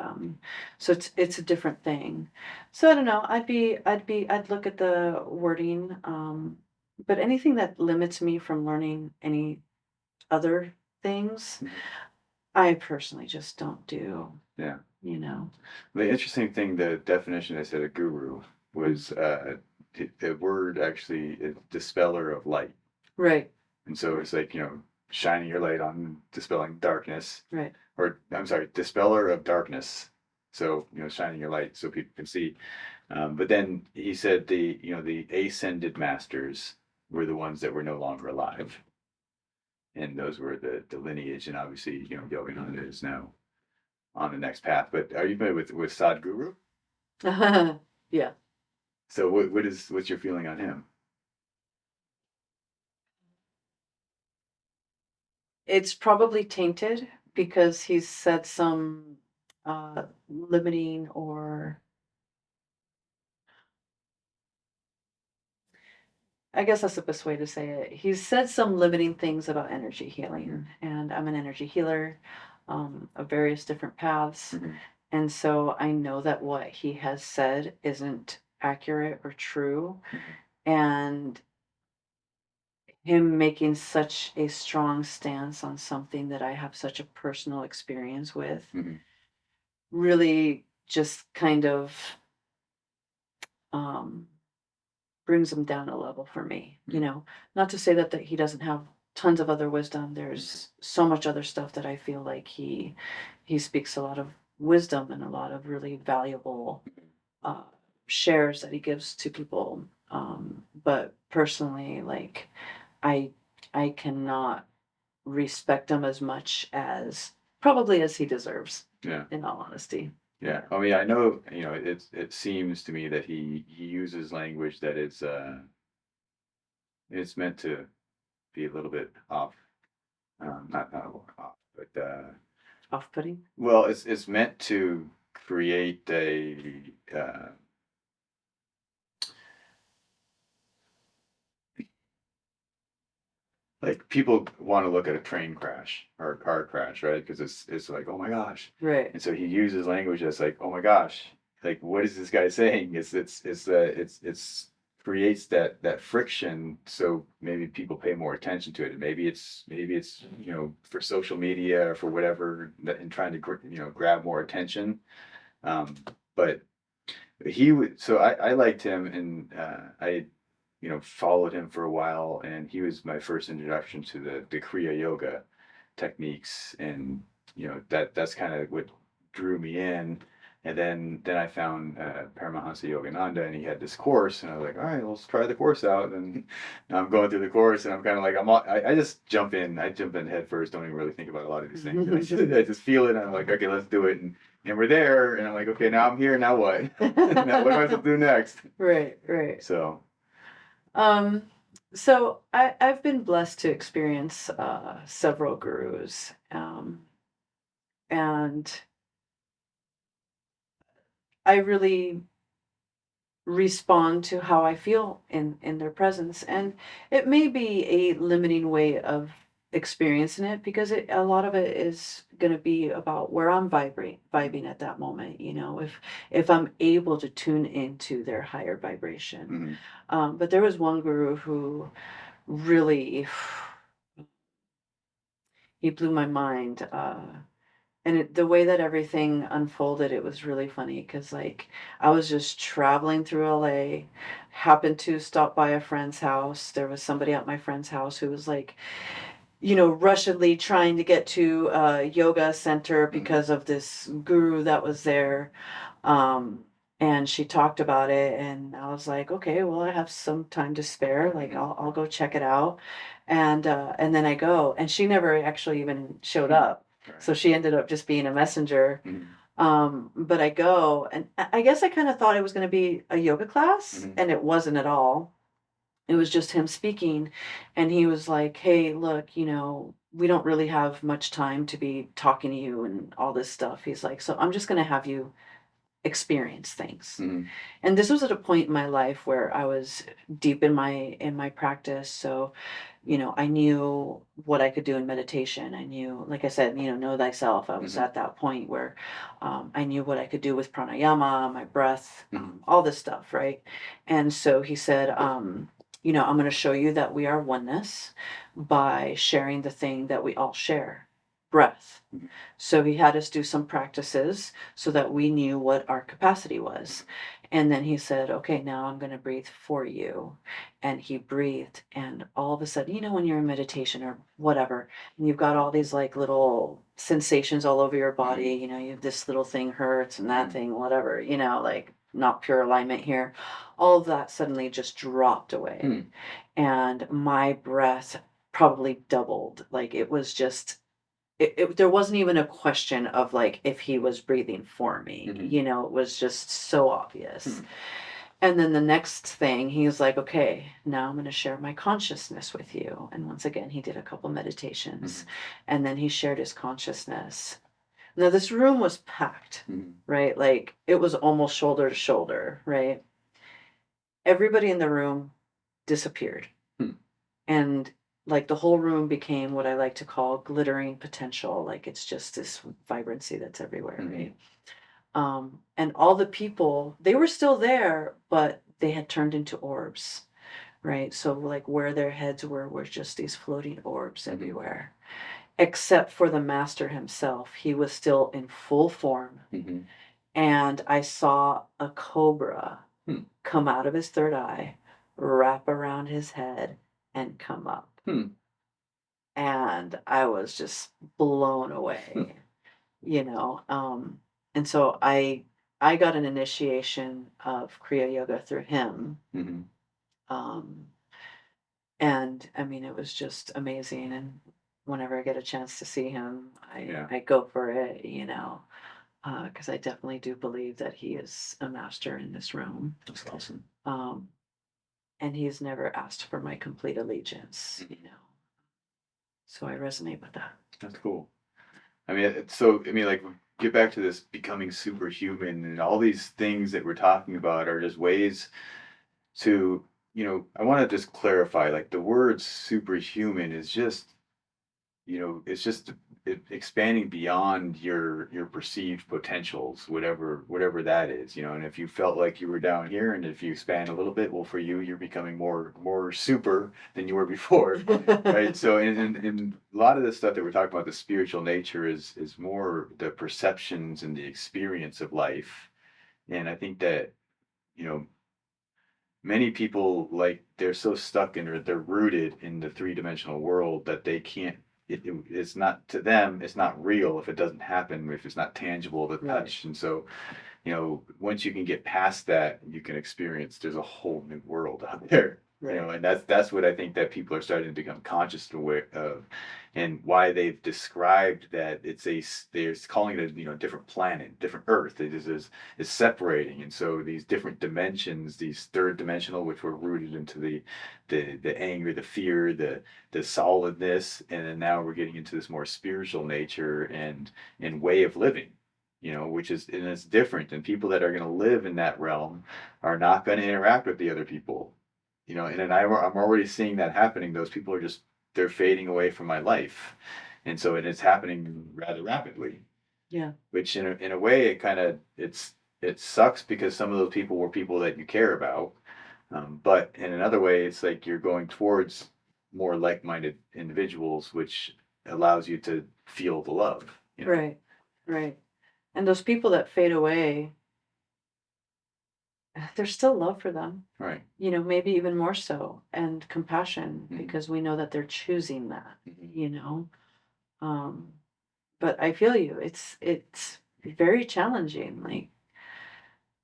so it's a different thing. So I don't know. I'd look at the wording, but anything that limits me from learning any other things, Mhm. I personally just don't do. Yeah. You know. The interesting thing, the definition I said, a guru, was the word actually is dispeller of light. Right. And so it's like, shining your light on dispelling darkness, Right. or I'm sorry, dispeller of darkness. So, shining your light so people can see. But then he said the ascended masters were the ones that were no longer alive. And those were the lineage. And obviously, Yogananda is now on the next path. But are you familiar with Sadhguru? Yeah. So what's your feeling on him? It's probably tainted because he's said some limiting, or I guess that's the best way to say it. He's said some limiting things about energy healing, and I'm an energy healer of various different paths. Mhm. And so I know that what he has said isn't accurate or true. And him making such a strong stance on something that I have such a personal experience with Mhm. really just kind of um, brings him down a level for me. Not to say that he doesn't have tons of other wisdom. There's so much other stuff that I feel like he speaks a lot of wisdom and a lot of really valuable uh, shares that he gives to people. But personally, like I I cannot respect him as much as probably as he deserves. Yeah. In all honesty. Yeah. I mean, I know, it seems to me that he uses language that it's meant to be a little bit off, not off, but Off-putting. well, it's meant to create a like people want to look at a train crash or a car crash, right? Because it's like, oh my gosh. Right. And so he uses language that's like, oh my gosh, like what is this guy saying? It's creates that friction, so maybe people pay more attention to it. And maybe it's for social media or for whatever, and trying to grab more attention. Um, but he would. So I liked him, and I followed him for a while, and he was my first introduction to the Kriya Yoga techniques, and that's kind of what drew me in. And then I found Paramahansa Yogananda, and he had this course, and I was like, all right, let's try the course out. And now I'm going through the course, and I'm kind of like, I just jump in. I jump in head first, don't even really think about a lot of these things. And I just feel it, and I'm like, okay, let's do it. And we're there, and I'm like, okay, now I'm here. Now what? Now what am I supposed to do next? Right. So. Um, so I've been blessed to experience several gurus, and I really respond to how I feel in their presence. And it may be a limiting way of experiencing it, because a lot of it is going to be about where I'm vibing at that moment, if I'm able to tune into their higher vibration. But there was one guru who really he blew my mind. And the way that everything unfolded, it was really funny, because like I was just traveling through LA, happened to stop by a friend's house. There was somebody at my friend's house who was like, rushedly trying to get to a yoga center because of this guru that was there. Um, and she talked about it, and I was like, okay, well, I have some time to spare. Like, I'll go check it out. And then I go, and she never actually even showed up. So she ended up just being a messenger. But I go, and I guess I kind of thought it was going to be a yoga class, and it wasn't at all. It was just him speaking, and he was like, hey, look, we don't really have much time to be talking to you and all this stuff. He's like, so I'm just going to have you experience things. And this was at a point in my life where I was deep in my practice. So, I knew what I could do in meditation. I knew, like I said, know thyself. I was at that point where I knew what I could do with pranayama, my breath, all this stuff, right? And so he said, I'm going to show you that we are oneness by sharing the thing that we all share, breath. So he had us do some practices so that we knew what our capacity was. And then he said, okay, now I'm going to breathe for you. And he breathed. And all of a sudden, when you're in meditation or whatever, and you've got all these like little sensations all over your body, you have this little thing hurts and that thing, whatever, like not pure alignment here. All of that suddenly just dropped away. And my breath probably doubled. Like it was just there wasn't even a question of like if he was breathing for me. It was just so obvious. And then the next thing, he was like, okay, now I'm going to share my consciousness with you. And once again, he did a couple meditations, and then he shared his consciousness. Now, this room was packed, right? Like, it was almost shoulder to shoulder, right? Everybody in the room disappeared. And like the whole room became what I like to call glittering potential. Like, it's just this vibrancy that's everywhere, right? And all the people, they were still there, but they had turned into orbs, right? So like where their heads were just these floating orbs everywhere, except for the master himself. He was still in full form. And I saw a cobra come out of his third eye, wrap around his head, and come up. And I was just blown away, you know. And so I got an initiation of Kriya Yoga through him. And I mean, it was just amazing. And whenever I get a chance to see him, I go for it, you know, because I definitely do believe that he is a master in this realm. That's awesome. And he's never asked for my complete allegiance, you know. So I resonate with that. That's cool. I mean, so, I mean, like, get back to this becoming superhuman, and all these things that we're talking about are just ways to, you know, I want to just clarify, like, the word superhuman is just, you know, it's just expanding beyond your perceived potentials, whatever that is, you know. And if you felt like you were down here, and if you expand a little bit, well, for you, you're becoming more super than you were before, right? So, in a lot of the stuff that we're talking about, the spiritual nature is more the perceptions and the experience of life. And I think that, you know, many people, like, they're so stuck in, or they're rooted in the three-dimensional world that they can't, it's not, to them, it's not real if it doesn't happen, if it's not tangible to touch. And so, you know, once you can get past that, you can experience, there's a whole new world out there. You know, and that's what I think that people are starting to become conscious aware of, and why they've described that they're calling it a, you know, different planet, different Earth. It is separating, and so these different dimensions, these third dimensional, which were rooted into the anger, the fear, the solidness, and then now we're getting into this more spiritual nature and way of living. You know, which is, and it's different, and people that are going to live in that realm are not going to interact with the other people. You know, and then I'm already seeing that happening. Those people are just, they're fading away from my life. And so it is happening rather rapidly. Yeah. Which in a way, it sucks, because some of those people were people that you care about. But in another way, it's like you're going towards more like-minded individuals, which allows you to feel the love. You know? Right. And those people that fade away, there's still love for them. Right. You know, maybe even more so, and compassion, because we know that they're choosing that, you know. But I feel you. It's very challenging. Like,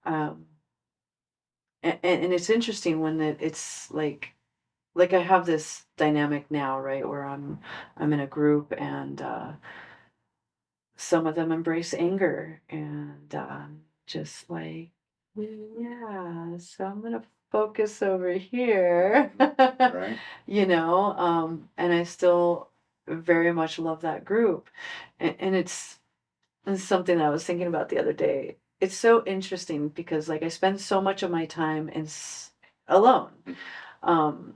and it's interesting when it's like I have this dynamic now, right, where I'm in a group, and some of them embrace anger, and just like, yeah, so I'm gonna focus over here. Right. You know, and I still very much love that group, and it's something that I was thinking about the other day. It's so interesting because, like, I spend so much of my time alone, um,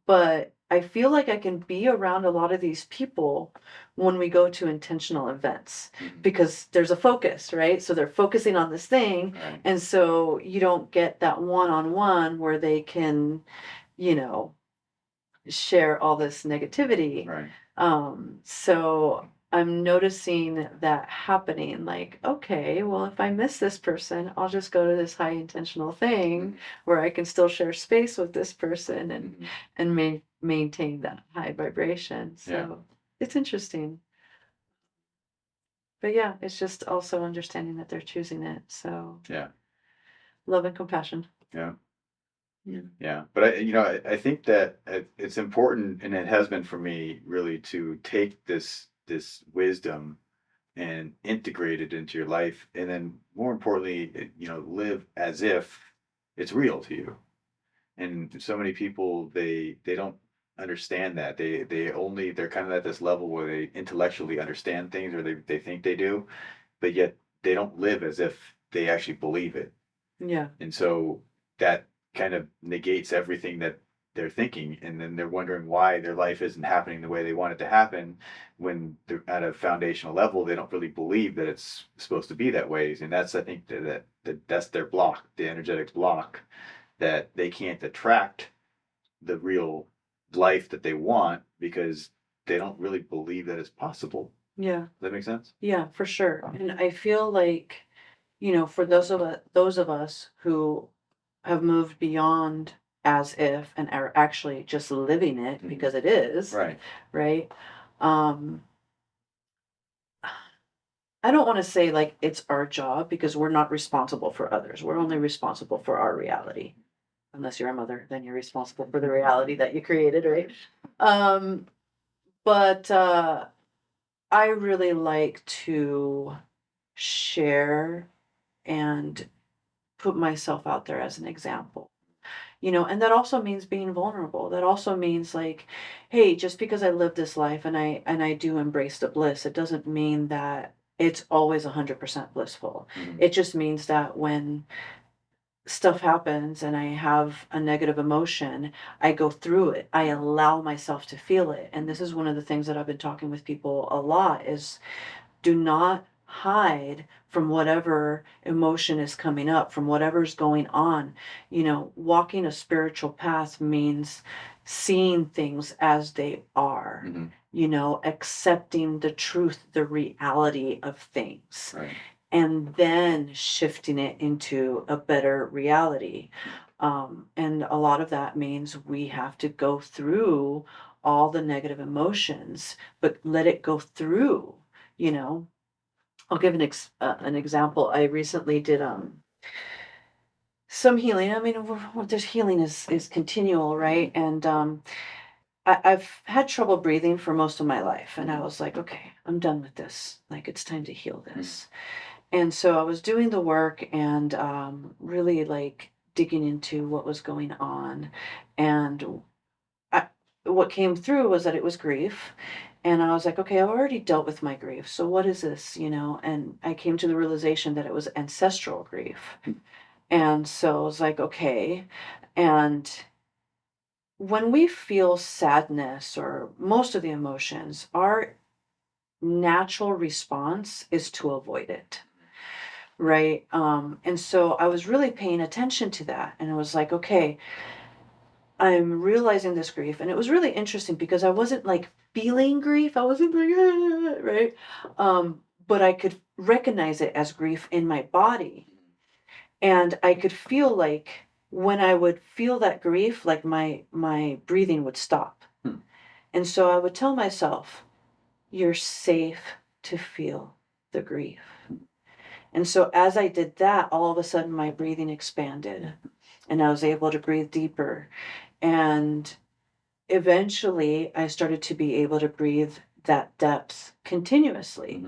but I feel like I can be around a lot of these people when we go to intentional events, because there's a focus, right? So they're focusing on this thing, and so you don't get that one-on-one where they can, you know, share all this negativity. So I'm noticing that happening, like, okay, well, if I miss this person, I'll just go to this high intentional thing where I can still share space with this person and maintain that high vibration. So it's interesting. But yeah, it's just also understanding that they're choosing it. So love and compassion. Yeah. But I think that it's important, and it has been for me, really, to take this wisdom and integrate it into your life, and then more importantly, you know, live as if it's real to you. And so many people, they don't understand that. They're kind of at this level where they intellectually understand things, or they think they do, but yet they don't live as if they actually believe it. Yeah. And so that kind of negates everything that they're thinking. And then they're wondering why their life isn't happening the way they want it to happen, when they're at a foundational level, they don't really believe that it's supposed to be that way. And that's, I think, that's their block, the energetic block, that they can't attract the real life that they want because they don't really believe that it's possible. Yeah. Does that make sense? Yeah, for sure. And I feel like, for those of us who have moved beyond as if and are actually just living it because it is, Right. right? Um, I don't want to say like it's our job, because we're not responsible for others. We're only responsible for our reality. Unless you're a mother, then you're responsible for the reality that you created, right? Um, but I really like to share and put myself out there as an example. And that also means being vulnerable. That also means like, hey, just because I live this life and I do embrace the bliss, it doesn't mean that it's always 100% blissful. Mhm. It just means that when stuff happens and I have a negative emotion, I go through it. I allow myself to feel it. And this is one of the things that I've been talking with people a lot is, do not hide from whatever emotion is coming up, from whatever's going on. Walking a spiritual path means seeing things as they are, accepting the truth, the reality of things, Right. and then shifting it into a better reality. And a lot of that means we have to go through all the negative emotions, but let it go through, you know. I'll give an example. I recently did some healing. I mean, there's healing is continual, right? And I've had trouble breathing for most of my life, and I was like, okay, I'm done with this. Like, it's time to heal this. And so I was doing the work and really like digging into what was going on. And I, what came through was that it was grief. And I was like, okay, I've already dealt with my grief. So what is this, And I came to the realization that it was ancestral grief. And so I was like, okay. And when we feel sadness or most of the emotions, our natural response is to avoid it. Right. And so I was really paying attention to that. And I was like, okay, I'm realizing this grief. And it was really interesting because I wasn't like feeling grief. I wasn't like, "Ah," right. But I could recognize it as grief in my body. And I could feel like when I would feel that grief, like my breathing would stop. And so I would tell myself, you're safe to feel the grief. And so as I did that, all of a sudden my breathing expanded and I was able to breathe deeper. And eventually I started to be able to breathe that depth continuously.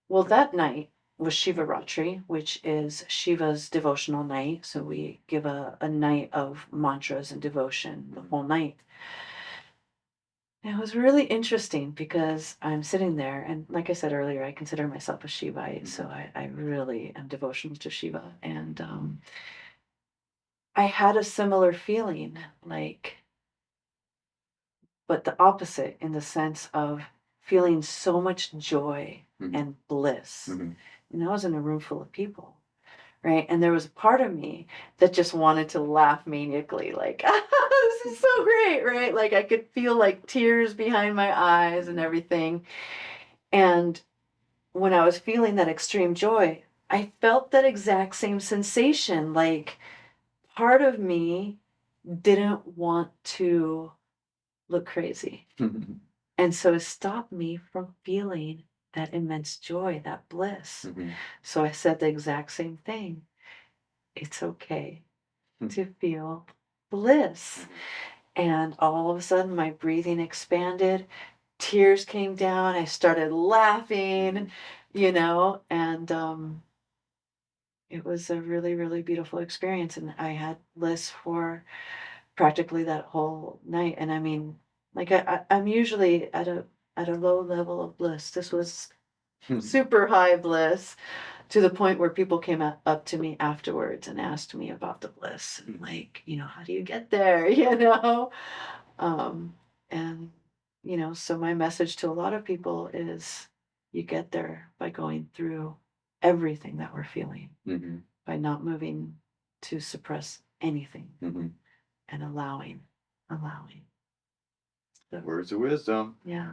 Well, that night was Shiva Ratri, which is Shiva's devotional night. So we give a night of mantras and devotion the whole night. It was really interesting because I'm sitting there, and like I said earlier, I consider myself a Shivite, so I really am devotional to Shiva. And I had a similar feeling, like, but the opposite in the sense of feeling so much joy and bliss. And I was in a room full of people, right? And there was a part of me that just wanted to laugh maniacally, like, this is so great, right? Like I could feel like tears behind my eyes and everything. And when I was feeling that extreme joy, I felt that exact same sensation. Like part of me didn't want to look crazy. And so it stopped me from feeling that immense joy, that bliss. So I said the exact same thing. It's okay to feel bliss. And all of a sudden, my breathing expanded, tears came down, I started laughing, and it was a really, really beautiful experience. And I had bliss for practically that whole night. And I mean, like I'm usually at a low level of bliss. This was super high bliss to the point where people came up to me afterwards and asked me about the bliss and like, how do you get there? Um, and so my message to a lot of people is you get there by going through everything that we're feeling, Mm-hmm. by not moving to suppress anything Mm-hmm. and allowing. So, Words of wisdom. yeah.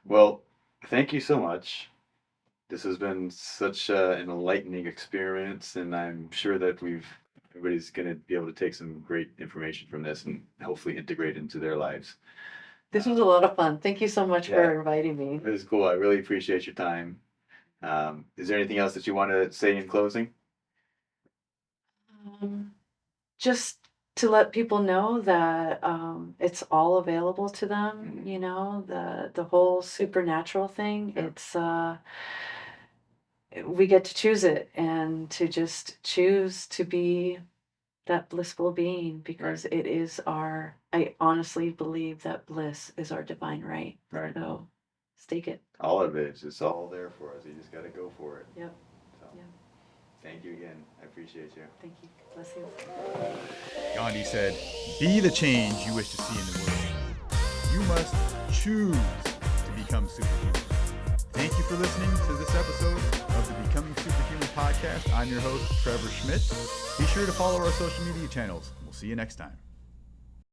Well, thank you so much. This has been such an enlightening experience, and I'm sure that everybody's going to be able to take some great information from this and hopefully integrate into their lives. This was a lot of fun. Thank you so much Yeah. for inviting me. It was cool. I really appreciate your time. Is there anything else that you want to say in closing? Just to let people know that it's all available to them. The whole supernatural thing. Yeah. It's we get to choose it and to just choose to be that blissful being, because it is I honestly believe that bliss is our divine right. Right. So stake it. All of it. It's all there for us. You just got to go for it. Yep. So, Yep. Thank you again. I appreciate you. Thank you. Bless you. Gandhi said, "Be the change you wish to see in the world. You must choose to become superhuman." Thank you for listening to this episode of the Becoming Superhuman Podcast. I'm your host, Trevor Schmidt. Be sure to follow our social media channels. We'll see you next time.